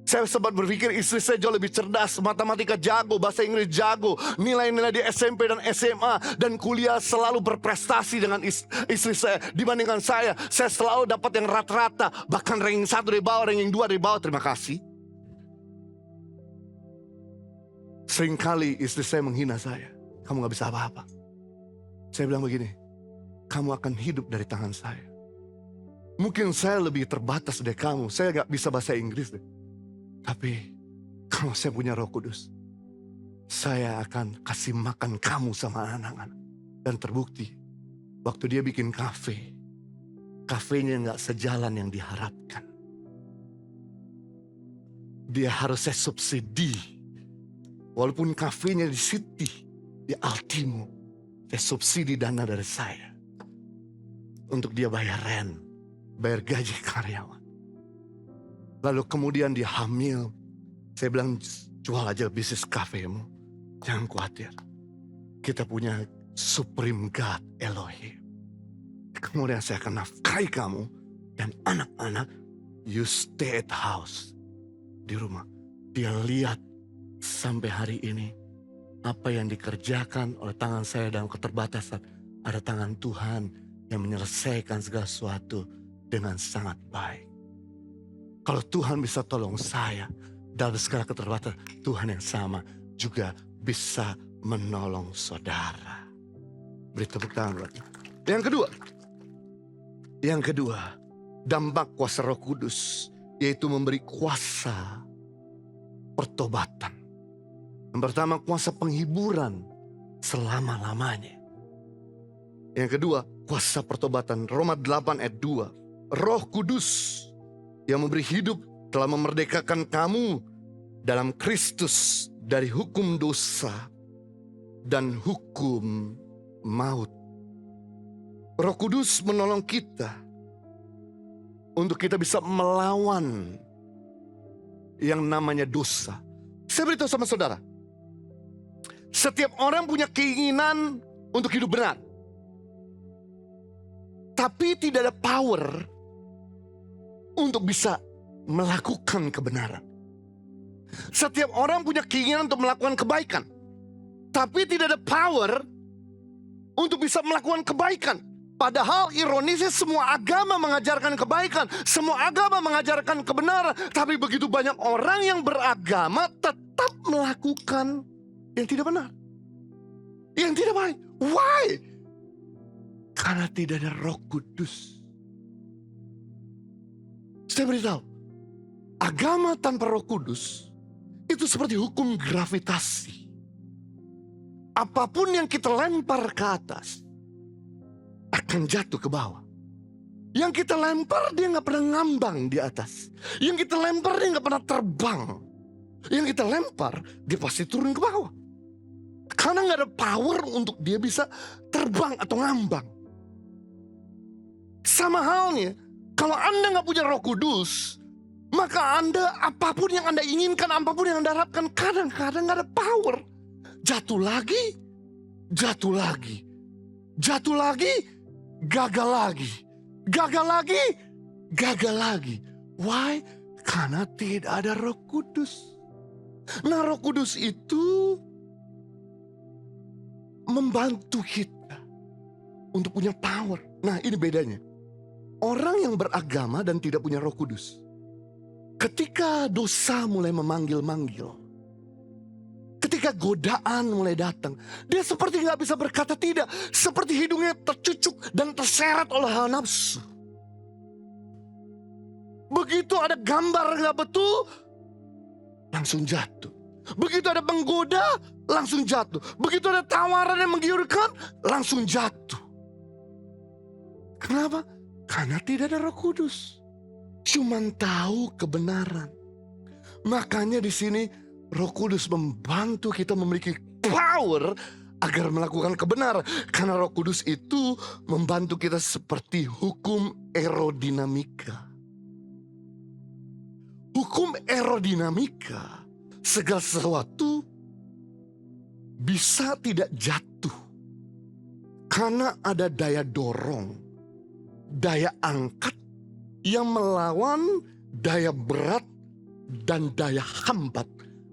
saya sempat berpikir istri saya jauh lebih cerdas, matematika jago, bahasa Inggris jago, nilai-nilai di SMP dan SMA dan kuliah selalu berprestasi dengan istri saya. Dibandingkan saya selalu dapat yang rata-rata, bahkan ranking 1 dari bawah, ranking 2 dari bawah. Terima kasih. Seringkali istri saya menghina saya. Kamu gak bisa apa-apa. Saya bilang begini, kamu akan hidup dari tangan saya. Mungkin saya lebih terbatas dari kamu, saya gak bisa bahasa Inggris deh. Tapi kalau saya punya Roh Kudus, saya akan kasih makan kamu sama anak-anak. Dan terbukti, waktu dia bikin kafe, kafenya gak sejalan yang diharapkan. Dia harus saya subsidi. Walaupun kafenya di City, di Altimo, saya subsidi dana dari saya. Untuk dia bayar rent, bayar gaji karyawan. Lalu kemudian dia hamil. Saya bilang, jual aja bisnis kafemu. Jangan khawatir. Kita punya Supreme God Elohim. Kemudian saya akan nafkahi kamu dan anak-anak. You stay at house. Di rumah. Dia lihat sampai hari ini. Apa yang dikerjakan oleh tangan saya dalam keterbatasan. Ada tangan Tuhan yang menyelesaikan segala sesuatu dengan sangat baik. Kalau Tuhan bisa tolong saya dalam segala keterbatasan, Tuhan yang sama juga bisa menolong saudara. Beri tepuk tangan buat. Yang kedua, dampak kuasa Roh Kudus, yaitu memberi kuasa pertobatan. Yang pertama, kuasa penghiburan selama-lamanya. Yang kedua, kuasa pertobatan. Roma 8 ayat 2. Roh Kudus yang memberi hidup telah memerdekakan kamu dalam Kristus dari hukum dosa dan hukum maut. Roh Kudus menolong kita untuk kita bisa melawan yang namanya dosa. Saya beritahu sama saudara, setiap orang punya keinginan untuk hidup benar, tapi tidak ada power untuk bisa melakukan kebenaran. Setiap orang punya keinginan untuk melakukan kebaikan, tapi tidak ada power untuk bisa melakukan kebaikan. Padahal ironisnya semua agama mengajarkan kebaikan, semua agama mengajarkan kebenaran, tapi begitu banyak orang yang beragama tetap melakukan yang tidak benar, yang tidak baik. Why? Karena tidak ada Roh Kudus. Saya beritahu, agama tanpa Roh Kudus itu seperti hukum gravitasi. Apapun yang kita lempar ke atas, akan jatuh ke bawah. Yang kita lempar dia nggak pernah ngambang di atas. Yang kita lempar dia nggak pernah terbang. Yang kita lempar dia pasti turun ke bawah. Karena nggak ada power untuk dia bisa terbang atau ngambang. Sama halnya, kalau Anda nggak punya Roh Kudus, maka Anda apapun yang Anda inginkan, apapun yang Anda harapkan, kadang-kadang nggak ada power. Jatuh lagi, jatuh lagi, jatuh lagi, gagal lagi. Gagal lagi, gagal lagi. Why? Karena tidak ada Roh Kudus. Nah, Roh Kudus itu membantu kita untuk punya power. Nah, ini bedanya. Orang yang beragama dan tidak punya Roh Kudus, ketika dosa mulai memanggil-manggil, ketika godaan mulai datang, dia seperti nggak bisa berkata tidak. Seperti hidungnya tercucuk dan terseret oleh hawa nafsu. Begitu ada gambar nggak betul, langsung jatuh. Begitu ada penggoda, langsung jatuh. Begitu ada tawaran yang menggiurkan, langsung jatuh. Kenapa? Karena tidak ada Roh Kudus. Cuman tahu kebenaran. Makanya di sini Roh Kudus membantu kita memiliki power agar melakukan kebenaran. Karena Roh Kudus itu membantu kita seperti hukum aerodinamika. Hukum aerodinamika, segala sesuatu bisa tidak jatuh karena ada daya dorong, daya angkat yang melawan daya berat dan daya hambat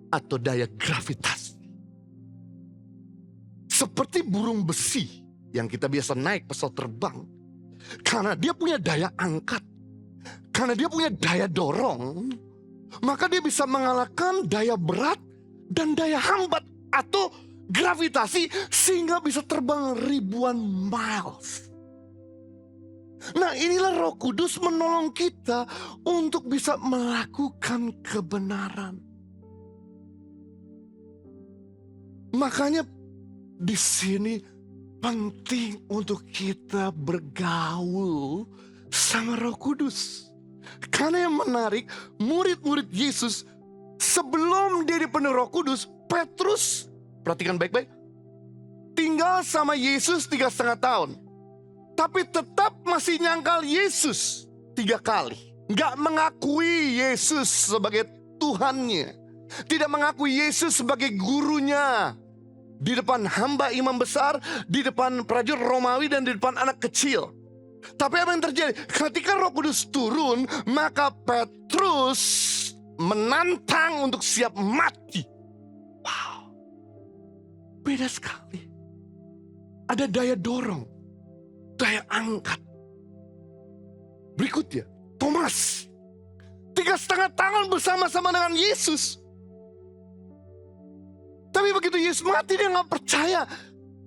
atau daya gravitasi. Seperti burung besi yang kita biasa naik pesawat terbang, karena dia punya daya angkat, karena dia punya daya dorong, maka dia bisa mengalahkan daya berat dan daya hambat atau gravitasi sehingga bisa terbang ribuan miles. Nah, inilah Roh Kudus menolong kita untuk bisa melakukan kebenaran. Makanya di sini penting untuk kita bergaul sama Roh Kudus. Karena yang menarik, murid-murid Yesus sebelum dia dipenuhi Roh Kudus, Petrus, perhatikan baik-baik, tinggal sama Yesus 3,5 tahun. Tapi tetap masih nyangkal Yesus 3 kali. Gak mengakui Yesus sebagai Tuhannya. Tidak mengakui Yesus sebagai gurunya. Di depan hamba imam besar, di depan prajurit Romawi, dan di depan anak kecil. Tapi apa yang terjadi? Ketika Roh Kudus turun, maka Petrus menantang untuk siap mati. Wow, beda sekali. Ada daya dorong, daya angkat. Berikutnya, Thomas 3,5 tahun bersama-sama dengan Yesus. Tapi begitu Yesus mati, dia gak percaya.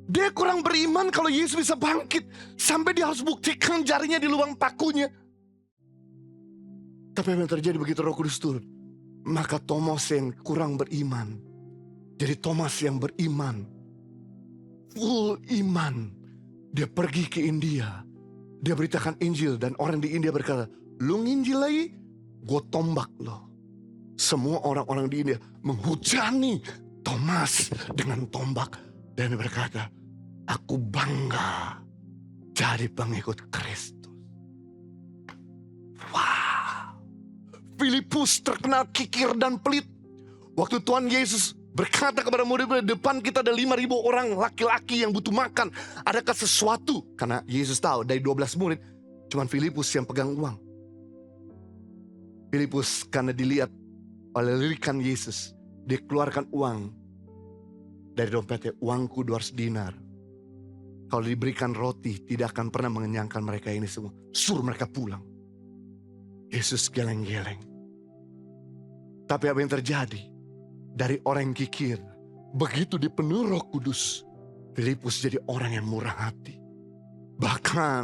Dia kurang beriman kalau Yesus bisa bangkit. Sampai dia harus buktikan jarinya di lubang pakunya. Tapi apa yang terjadi begitu Roh Kudus turun? Maka Thomas yang kurang beriman jadi Thomas yang beriman, full iman. Dia pergi ke India. Dia beritakan Injil. Dan orang di India berkata, lu nginjil lagi, gue tombak lo. Semua orang-orang di India menghujani Thomas dengan tombak. Dan dia berkata, aku bangga jadi pengikut Kristus. Wow. Filipus terkenal kikir dan pelit. Waktu Tuhan Yesus berkata kepada murid-murid, depan kita ada 5.000 orang laki-laki yang butuh makan. Adakah sesuatu? Karena Yesus tahu dari 12 murid, cuma Filipus yang pegang uang. Filipus karena dilihat oleh lirikan Yesus, dia keluarkan uang dari dompetnya, uangku 200 dinar. Kalau diberikan roti, tidak akan pernah mengenyangkan mereka ini semua. Suruh mereka pulang. Yesus geleng-geleng. Tapi apa yang terjadi? Dari orang yang kikir, begitu dipenuhi Roh Kudus, Filipus jadi orang yang murah hati. Bahkan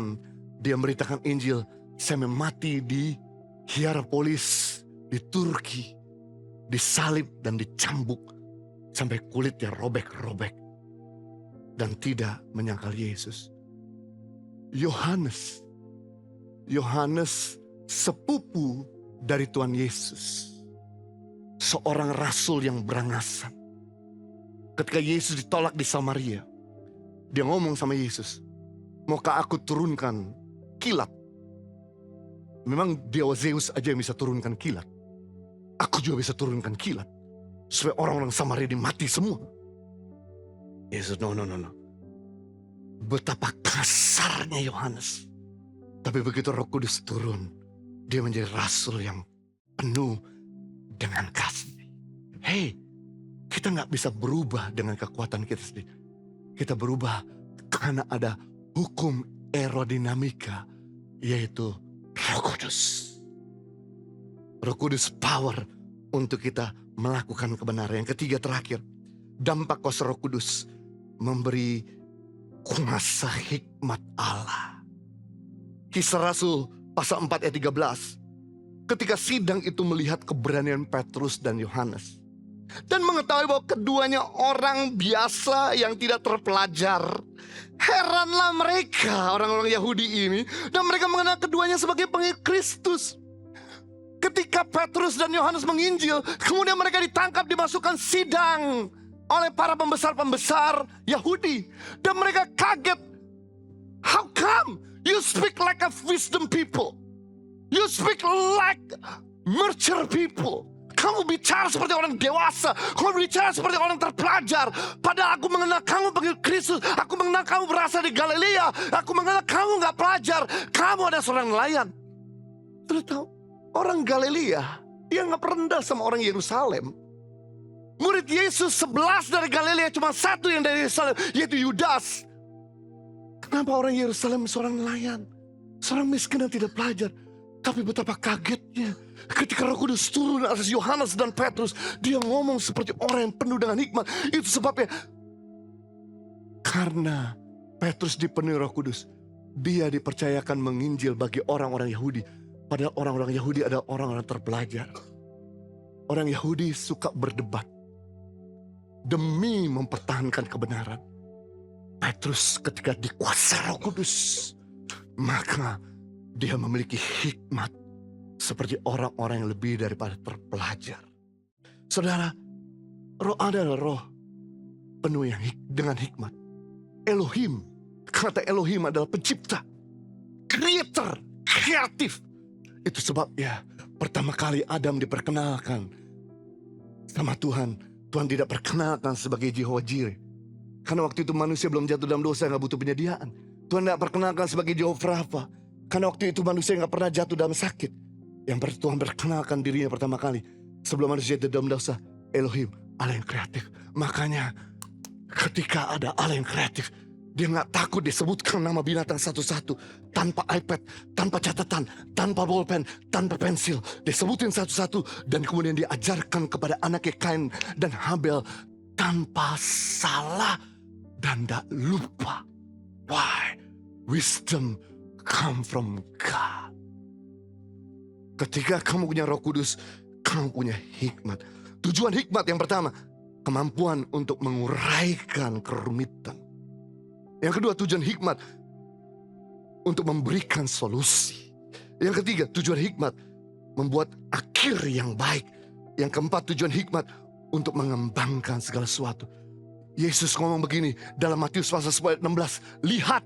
dia memberitakan Injil, saya mati di Hierapolis, di Turki, disalib dan dicambuk sampai kulitnya robek-robek, dan tidak menyangkal Yesus. Yohanes sepupu dari Tuhan Yesus. Seorang rasul yang berangasan. Ketika Yesus ditolak di Samaria, dia ngomong sama Yesus, maukah aku turunkan kilat? Memang Dewa Zeus aja yang bisa turunkan kilat. Aku juga bisa turunkan kilat. Supaya orang-orang Samaria mati semua. Yesus, no. Betapa kasarnya Yohanes. Tapi begitu Roh Kudus turun, dia menjadi rasul yang penuh dengan kasih. Hei, kita gak bisa berubah dengan kekuatan kita sendiri. Kita berubah karena ada hukum aerodinamika, yaitu Roh Kudus. Roh Kudus power untuk kita melakukan kebenaran. Yang ketiga terakhir, dampak kuasa Roh Kudus memberi kuasa hikmat Allah. Kisah Rasul pasal 4 ayat 13. Ketika sidang itu melihat keberanian Petrus dan Yohanes dan mengetahui bahwa keduanya orang biasa yang tidak terpelajar, heranlah mereka, orang-orang Yahudi ini, dan mereka mengenal keduanya sebagai pengikut Kristus. Ketika Petrus dan Yohanes menginjil, kemudian mereka ditangkap, dimasukkan sidang oleh para pembesar-pembesar Yahudi. Dan mereka kaget. How come you speak like a wisdom people? You speak like mature people. Kamu bicara seperti orang dewasa. Kamu bicara seperti orang terpelajar. Padahal aku mengenal kamu pengikut Kristus. Aku mengenal kamu berasal dari Galilea. Aku mengenal kamu gak pelajar. Kamu ada seorang nelayan. Sudah tahu, orang Galilea, dia gak rendah sama orang Yerusalem. Murid Yesus 11 dari Galilea, cuma satu yang dari Yerusalem, yaitu Yudas. Kenapa orang Yerusalem seorang nelayan? Seorang miskin dan tidak pelajar. Tapi betapa kagetnya ketika Roh Kudus turun atas Yohanes dan Petrus. Dia ngomong seperti orang yang penuh dengan hikmat. Itu sebabnya, karena Petrus dipenuhi Roh Kudus, dia dipercayakan menginjil bagi orang-orang Yahudi. Padahal orang-orang Yahudi adalah orang-orang terpelajar. Orang Yahudi suka berdebat demi mempertahankan kebenaran. Petrus ketika dikuasai Roh Kudus, maka dia memiliki hikmat seperti orang-orang yang lebih daripada terpelajar. Saudara, roh adalah roh penuh yang dengan hikmat. Elohim, kata Elohim adalah pencipta, creator, kreatif. Itu sebabnya pertama kali Adam diperkenalkan sama Tuhan. Tuhan tidak perkenalkan sebagai Jehovah Jireh. Karena waktu itu manusia belum jatuh dalam dosa, gak butuh penyediaan. Tuhan tidak perkenalkan sebagai Jehovah Rafa. Karena waktu itu manusia gak pernah jatuh dalam sakit. Yang Tuhan perkenalkan dirinya pertama kali sebelum manusia jatuh dalam dosa, Elohim, Allah yang kreatif. Makanya ketika ada Allah yang kreatif, dia gak takut disebutkan nama binatang satu-satu. Tanpa iPad, tanpa catatan, tanpa bolpen, tanpa pensil. Disebutin satu-satu dan kemudian diajarkan kepada anaknya Kain dan Habel tanpa salah dan tak lupa. Why? Wisdom come from God. Ketika kamu punya Roh Kudus, kamu punya hikmat. Tujuan hikmat yang pertama, kemampuan untuk menguraikan kerumitan. Yang kedua, tujuan hikmat untuk memberikan solusi. Yang ketiga, tujuan hikmat membuat akhir yang baik. Yang keempat, tujuan hikmat untuk mengembangkan segala sesuatu. Yesus ngomong begini dalam Matius pasal 16, lihat,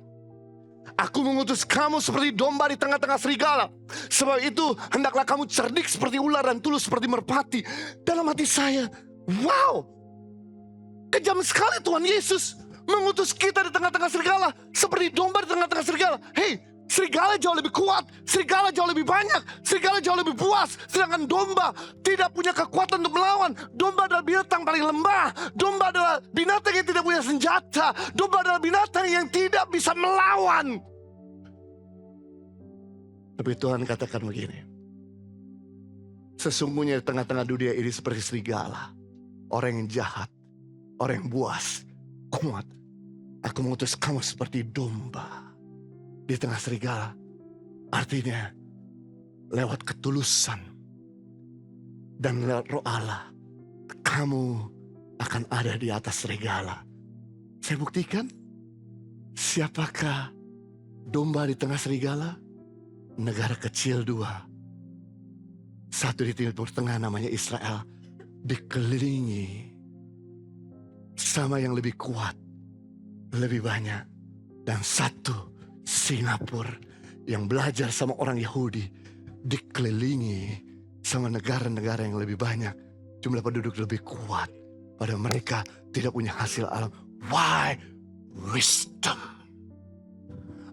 aku mengutus kamu seperti domba di tengah-tengah serigala. Sebab itu hendaklah kamu cerdik seperti ular dan tulus seperti merpati. Dalam hati saya, wow, kejam sekali Tuhan Yesus mengutus kita di tengah-tengah serigala, seperti domba di tengah-tengah serigala. Hei, serigala jauh lebih kuat, serigala jauh lebih banyak, serigala jauh lebih puas. Sedangkan domba tidak punya kekuatan untuk melawan. Domba adalah binatang paling lemah. Domba adalah binatang yang tidak punya senjata. Domba adalah binatang yang tidak bisa melawan. Tapi Tuhan katakan begini, sesungguhnya di tengah-tengah dunia ini seperti serigala, orang yang jahat, orang yang buas, kuat. Aku mengutus kamu seperti domba di tengah serigala. Artinya lewat ketulusan dan lewat Roh Allah, kamu akan ada di atas serigala. Saya buktikan siapakah domba di tengah serigala, negara kecil dua. Satu di Timur Tengah namanya Israel, dikelilingi sama yang lebih kuat, lebih banyak. Dan satu Singapura yang belajar sama orang Yahudi, dikelilingi sama negara-negara yang lebih banyak, jumlah penduduk lebih kuat. Pada mereka tidak punya hasil alam. Why? Wisdom.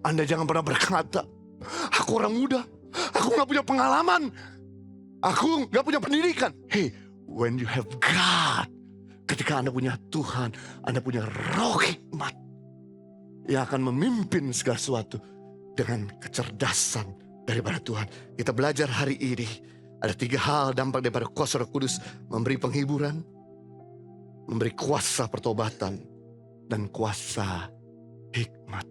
Anda jangan pernah berkata, aku orang muda, aku gak punya pengalaman, aku gak punya pendidikan. Hey, when you have God, ketika Anda punya Tuhan, Anda punya roh hikmat yang akan memimpin segala sesuatu dengan kecerdasan daripada Tuhan. Kita belajar hari ini, ada 3 hal dampak daripada kuasa Roh Kudus: memberi penghiburan, memberi kuasa pertobatan, dan kuasa hikmat.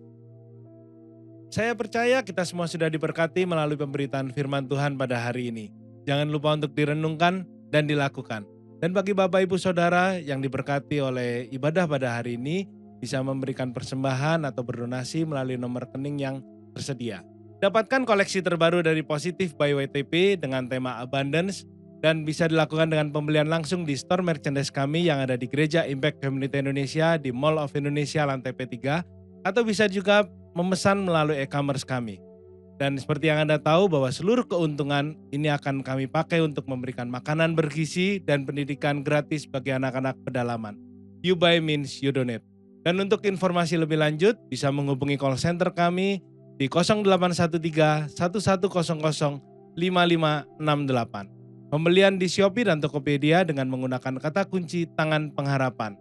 Saya percaya kita semua sudah diberkati melalui pemberitaan firman Tuhan pada hari ini. Jangan lupa untuk direnungkan dan dilakukan. Dan bagi Bapak Ibu Saudara yang diberkati oleh ibadah pada hari ini, bisa memberikan persembahan atau berdonasi melalui nomor rekening yang tersedia. Dapatkan koleksi terbaru dari Positive by YTP dengan tema Abundance, dan bisa dilakukan dengan pembelian langsung di store merchandise kami yang ada di Gereja Impact Community Indonesia di Mall of Indonesia lantai P3, atau bisa juga memesan melalui e-commerce kami. Dan seperti yang Anda tahu bahwa seluruh keuntungan ini akan kami pakai untuk memberikan makanan bergizi dan pendidikan gratis bagi anak-anak pedalaman. You buy means you donate. Dan untuk informasi lebih lanjut bisa menghubungi call center kami di 0813 1100 5568. Pembelian di Shopee dan Tokopedia dengan menggunakan kata kunci Tangan Pengharapan.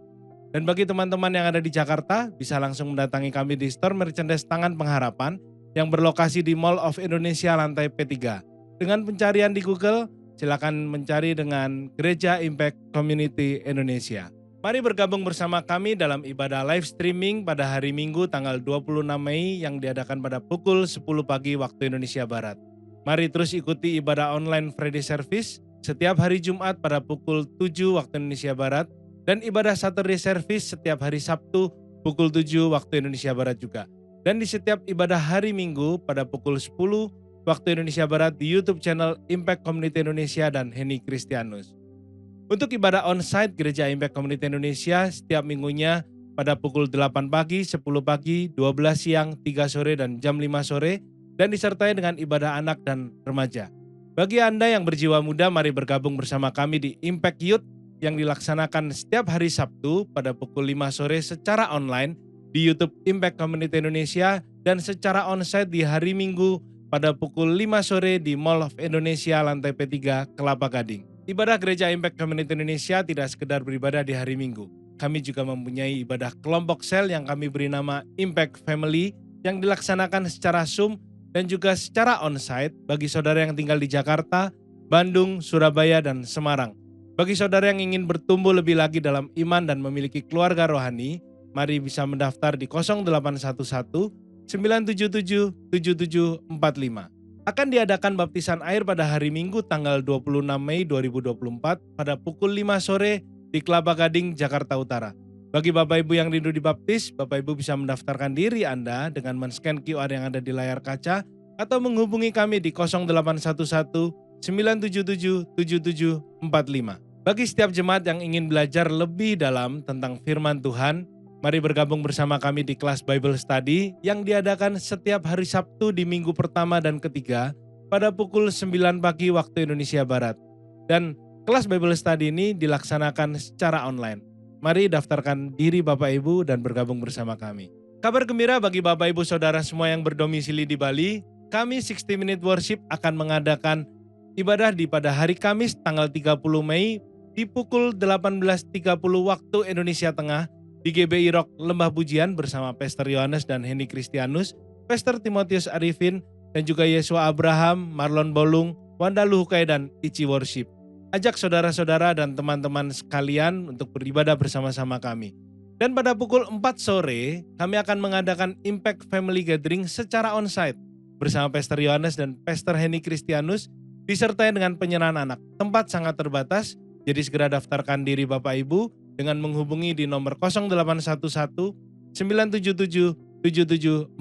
Dan bagi teman-teman yang ada di Jakarta, bisa langsung mendatangi kami di store merchandise Tangan Pengharapan yang berlokasi di Mall of Indonesia lantai P3. Dengan pencarian di Google, silakan mencari dengan Gereja Impact Community Indonesia. Mari bergabung bersama kami dalam ibadah live streaming pada hari Minggu tanggal 26 Mei yang diadakan pada pukul 10 pagi waktu Indonesia Barat. Mari terus ikuti ibadah online Friday Service setiap hari Jumat pada pukul 7 waktu Indonesia Barat dan ibadah Saturday Service setiap hari Sabtu pukul 7 waktu Indonesia Barat juga. Dan di setiap ibadah hari Minggu pada pukul 10 waktu Indonesia Barat di YouTube channel Impact Community Indonesia dan Henny Kristianus. Untuk ibadah on-site Gereja Impact Community Indonesia setiap minggunya pada pukul 8 pagi, 10 pagi, 12 siang, 3 sore, dan jam 5 sore, dan disertai dengan ibadah anak dan remaja. Bagi Anda yang berjiwa muda, mari bergabung bersama kami di Impact Youth yang dilaksanakan setiap hari Sabtu pada pukul 5 sore secara online di YouTube Impact Community Indonesia dan secara onsite di hari Minggu pada pukul 5 sore di Mall of Indonesia lantai P3 Kelapa Gading. Ibadah Gereja Impact Community Indonesia tidak sekedar beribadah di hari Minggu. Kami juga mempunyai ibadah kelompok sel yang kami beri nama Impact Family yang dilaksanakan secara Zoom dan juga secara onsite bagi saudara yang tinggal di Jakarta, Bandung, Surabaya, dan Semarang. Bagi saudara yang ingin bertumbuh lebih lagi dalam iman dan memiliki keluarga rohani, mari bisa mendaftar di 0811 977 7745. Akan diadakan baptisan air pada hari Minggu tanggal 26 Mei 2024 pada pukul 5 sore di Kelapa Gading, Jakarta Utara. Bagi Bapak Ibu yang rindu dibaptis, Bapak Ibu bisa mendaftarkan diri Anda dengan men-scan QR yang ada di layar kaca atau menghubungi kami di 0811 977 7745. Bagi setiap jemaat yang ingin belajar lebih dalam tentang firman Tuhan, mari bergabung bersama kami di kelas Bible Study yang diadakan setiap hari Sabtu di minggu pertama dan ketiga pada pukul 9 pagi waktu Indonesia Barat. Dan kelas Bible Study ini dilaksanakan secara online. Mari daftarkan diri Bapak Ibu dan bergabung bersama kami. Kabar gembira bagi Bapak Ibu Saudara semua yang berdomisili di Bali, kami 60 Minute Worship akan mengadakan ibadah pada hari Kamis tanggal 30 Mei di pukul 18.30 waktu Indonesia Tengah di GBI Rock Lembah Pujian bersama Pastor Yohanes dan Henny Kristianus, Pastor Timotius Arifin, dan juga Yesua Abraham, Marlon Bolung, Wanda Luhukai, dan Ichi Worship. Ajak saudara-saudara dan teman-teman sekalian untuk beribadah bersama-sama kami. Dan pada pukul 4 sore, kami akan mengadakan Impact Family Gathering secara onsite bersama Pastor Yohanes dan Pastor Henny Kristianus, disertai dengan penyerahan anak. Tempat sangat terbatas, jadi segera daftarkan diri Bapak Ibu dengan menghubungi di nomor 0811 977 7745.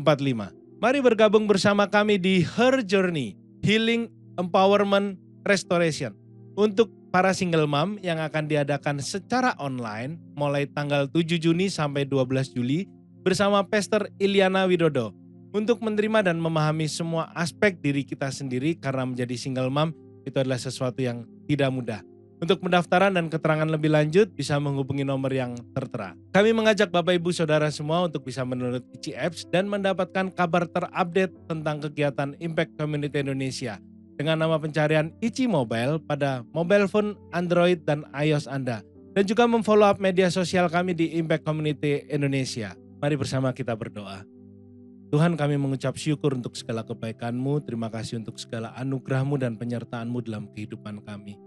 Mari bergabung bersama kami di Her Journey, Healing, Empowerment, Restoration. Untuk para single mom yang akan diadakan secara online mulai tanggal 7 Juni sampai 12 Juli bersama Pastor Iliana Widodo. Untuk menerima dan memahami semua aspek diri kita sendiri karena menjadi single mom itu adalah sesuatu yang tidak mudah. Untuk pendaftaran dan keterangan lebih lanjut bisa menghubungi nomor yang tertera. Kami mengajak Bapak Ibu Saudara semua untuk bisa mendownload ICI Apps dan mendapatkan kabar terupdate tentang kegiatan Impact Community Indonesia dengan nama pencarian ICI Mobile pada mobile phone Android dan iOS Anda. Dan juga memfollow up media sosial kami di Impact Community Indonesia. Mari bersama kita berdoa. Tuhan, kami mengucap syukur untuk segala kebaikan-Mu, terima kasih untuk segala anugerah-Mu dan penyertaan-Mu dalam kehidupan kami.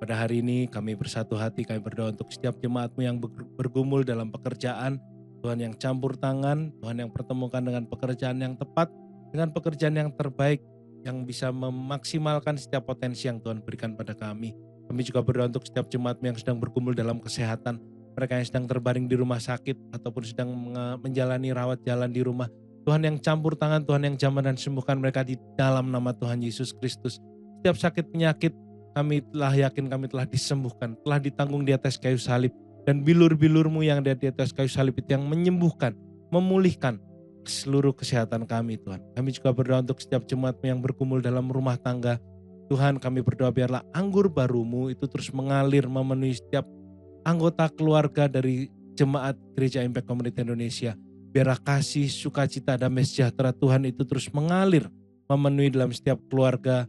Pada hari ini kami bersatu hati, kami berdoa untuk setiap jemaat-Mu yang bergumul dalam pekerjaan. Tuhan yang campur tangan, Tuhan yang pertemukan dengan pekerjaan yang tepat, dengan pekerjaan yang terbaik, yang bisa memaksimalkan setiap potensi yang Tuhan berikan pada kami. Kami juga berdoa untuk setiap jemaat-Mu yang sedang bergumul dalam kesehatan, mereka yang sedang terbaring di rumah sakit, ataupun sedang menjalani rawat jalan di rumah. Tuhan yang campur tangan, Tuhan yang jamah dan sembuhkan mereka di dalam nama Tuhan Yesus Kristus. Setiap sakit penyakit, kami telah yakin kami telah disembuhkan, telah ditanggung di atas kayu salib. Dan bilur-bilur-Mu yang ada di atas kayu salib itu yang menyembuhkan, memulihkan seluruh kesehatan kami Tuhan. Kami juga berdoa untuk setiap jemaat-Mu yang bergumul dalam rumah tangga. Tuhan, kami berdoa biarlah anggur baru-Mu itu terus mengalir memenuhi setiap anggota keluarga dari jemaat Gereja Impact Community Indonesia. Biarlah kasih, sukacita, damai sejahtera Tuhan itu terus mengalir memenuhi dalam setiap keluarga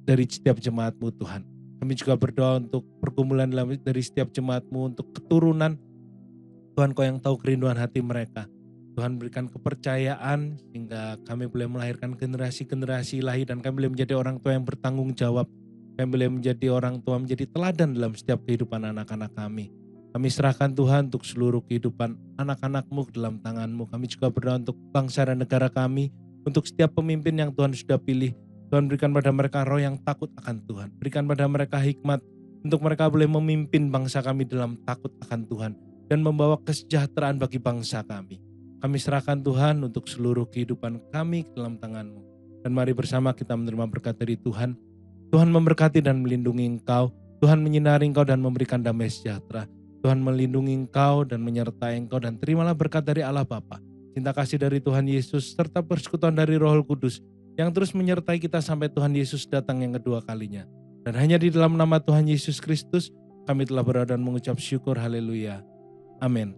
dari setiap jemaat-Mu Tuhan. Kami juga berdoa untuk pergumulan dari setiap jemaat-Mu untuk keturunan. Tuhan, Kau yang tahu kerinduan hati mereka. Tuhan berikan kepercayaan sehingga kami boleh melahirkan generasi-generasi ilahi dan kami boleh menjadi orang tua yang bertanggung jawab. Kami boleh menjadi orang tua, menjadi teladan dalam setiap kehidupan anak-anak kami. Kami serahkan Tuhan untuk seluruh kehidupan anak-anak-Mu dalam tangan-Mu. Kami juga berdoa untuk bangsa dan negara kami, untuk setiap pemimpin yang Tuhan sudah pilih. Tuhan berikan pada mereka roh yang takut akan Tuhan. Berikan pada mereka hikmat untuk mereka boleh memimpin bangsa kami dalam takut akan Tuhan. Dan membawa kesejahteraan bagi bangsa kami. Kami serahkan Tuhan untuk seluruh kehidupan kami ke dalam tangan-Mu. Dan mari bersama kita menerima berkat dari Tuhan. Tuhan memberkati dan melindungi Engkau. Tuhan menyinari Engkau dan memberikan damai sejahtera. Tuhan melindungi Engkau dan menyertai Engkau. Dan terimalah berkat dari Allah Bapa, cinta kasih dari Tuhan Yesus, serta persekutuan dari Roh Kudus yang terus menyertai kita sampai Tuhan Yesus datang yang kedua kalinya. Dan hanya di dalam nama Tuhan Yesus Kristus kami telah berdoa dan mengucap syukur. Haleluya. Amin.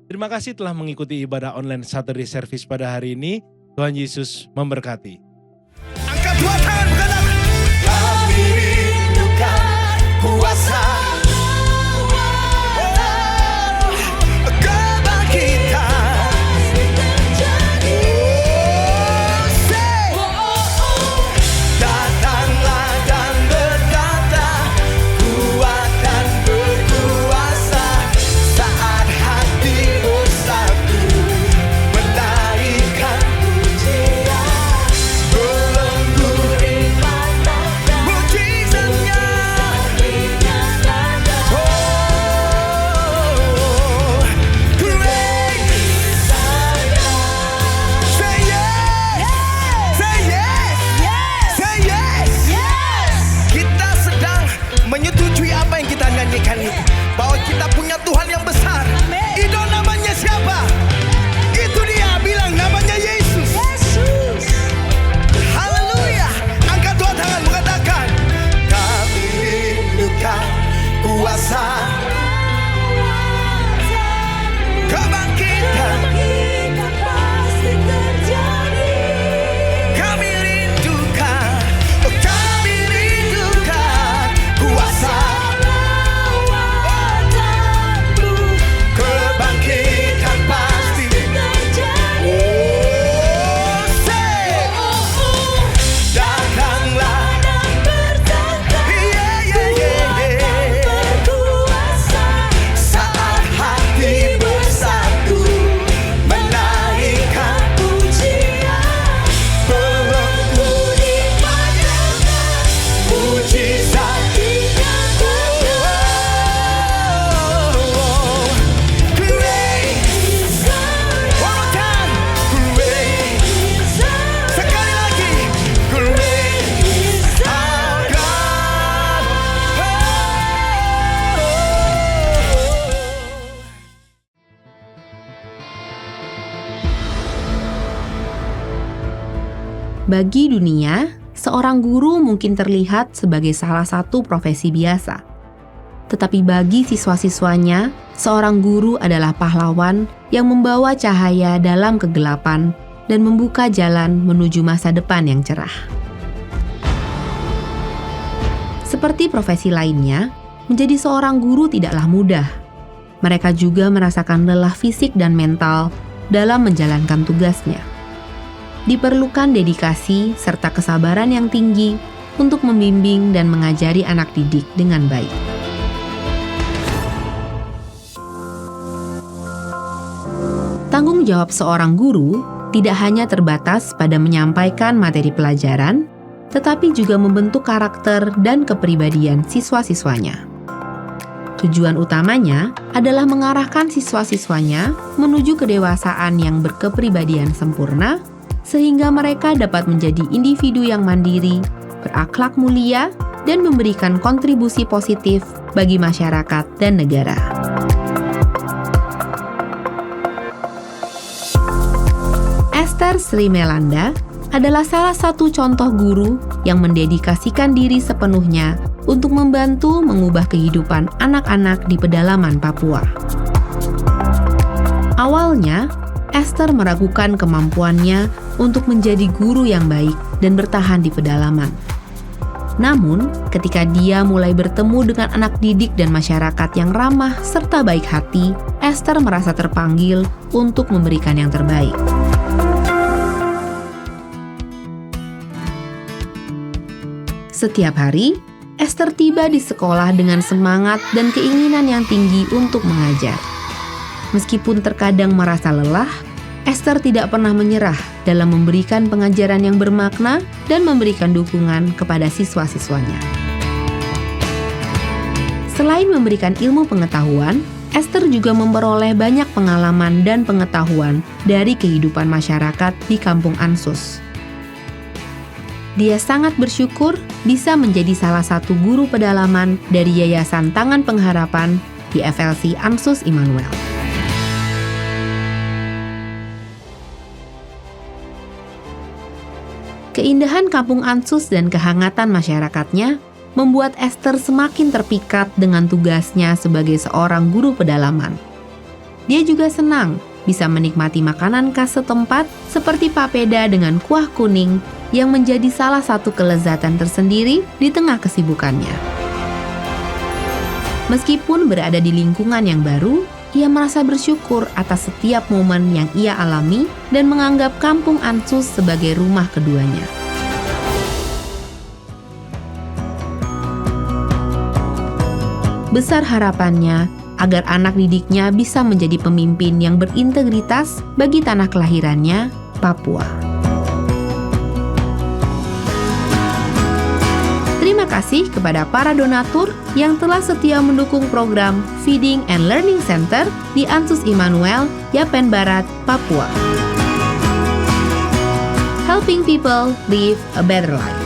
Terima kasih telah mengikuti ibadah online Saturday Service pada hari ini. Tuhan Yesus memberkati. Angkat dua tangan, bukan kami rindukan kuasa Belenggu Bagi dunia, seorang guru mungkin terlihat sebagai salah satu profesi biasa. Tetapi bagi siswa-siswanya, seorang guru adalah pahlawan yang membawa cahaya dalam kegelapan dan membuka jalan menuju masa depan yang cerah. Seperti profesi lainnya, menjadi seorang guru tidaklah mudah. Mereka juga merasakan lelah fisik dan mental dalam menjalankan tugasnya. Diperlukan dedikasi serta kesabaran yang tinggi untuk membimbing dan mengajari anak didik dengan baik. Tanggung jawab seorang guru tidak hanya terbatas pada menyampaikan materi pelajaran, tetapi juga membentuk karakter dan kepribadian siswa-siswanya. Tujuan utamanya adalah mengarahkan siswa-siswanya menuju kedewasaan yang berkepribadian sempurna, sehingga mereka dapat menjadi individu yang mandiri, berakhlak mulia, dan memberikan kontribusi positif bagi masyarakat dan negara. Esther Sri Melanda adalah salah satu contoh guru yang mendedikasikan diri sepenuhnya untuk membantu mengubah kehidupan anak-anak di pedalaman Papua. Awalnya, Esther meragukan kemampuannya untuk menjadi guru yang baik dan bertahan di pedalaman. Namun, ketika dia mulai bertemu dengan anak didik dan masyarakat yang ramah serta baik hati, Esther merasa terpanggil untuk memberikan yang terbaik. Setiap hari, Esther tiba di sekolah dengan semangat dan keinginan yang tinggi untuk mengajar. Meskipun terkadang merasa lelah, Esther tidak pernah menyerah dalam memberikan pengajaran yang bermakna dan memberikan dukungan kepada siswa-siswanya. Selain memberikan ilmu pengetahuan, Esther juga memperoleh banyak pengalaman dan pengetahuan dari kehidupan masyarakat di Kampung Ansus. Dia sangat bersyukur bisa menjadi salah satu guru pedalaman dari Yayasan Tangan Pengharapan di FLC Ansus Immanuel. Keindahan Kampung Ansus dan kehangatan masyarakatnya membuat Esther semakin terpikat dengan tugasnya sebagai seorang guru pedalaman. Dia juga senang bisa menikmati makanan khas setempat seperti papeda dengan kuah kuning yang menjadi salah satu kelezatan tersendiri di tengah kesibukannya. Meskipun berada di lingkungan yang baru, ia merasa bersyukur atas setiap momen yang ia alami dan menganggap Kampung Ansus sebagai rumah keduanya. Besar harapannya agar anak didiknya bisa menjadi pemimpin yang berintegritas bagi tanah kelahirannya, Papua. Terima kasih kepada para donatur yang telah setia mendukung program Feeding and Learning Center di Ansus Immanuel, Yapen Barat, Papua. Helping people live a better life.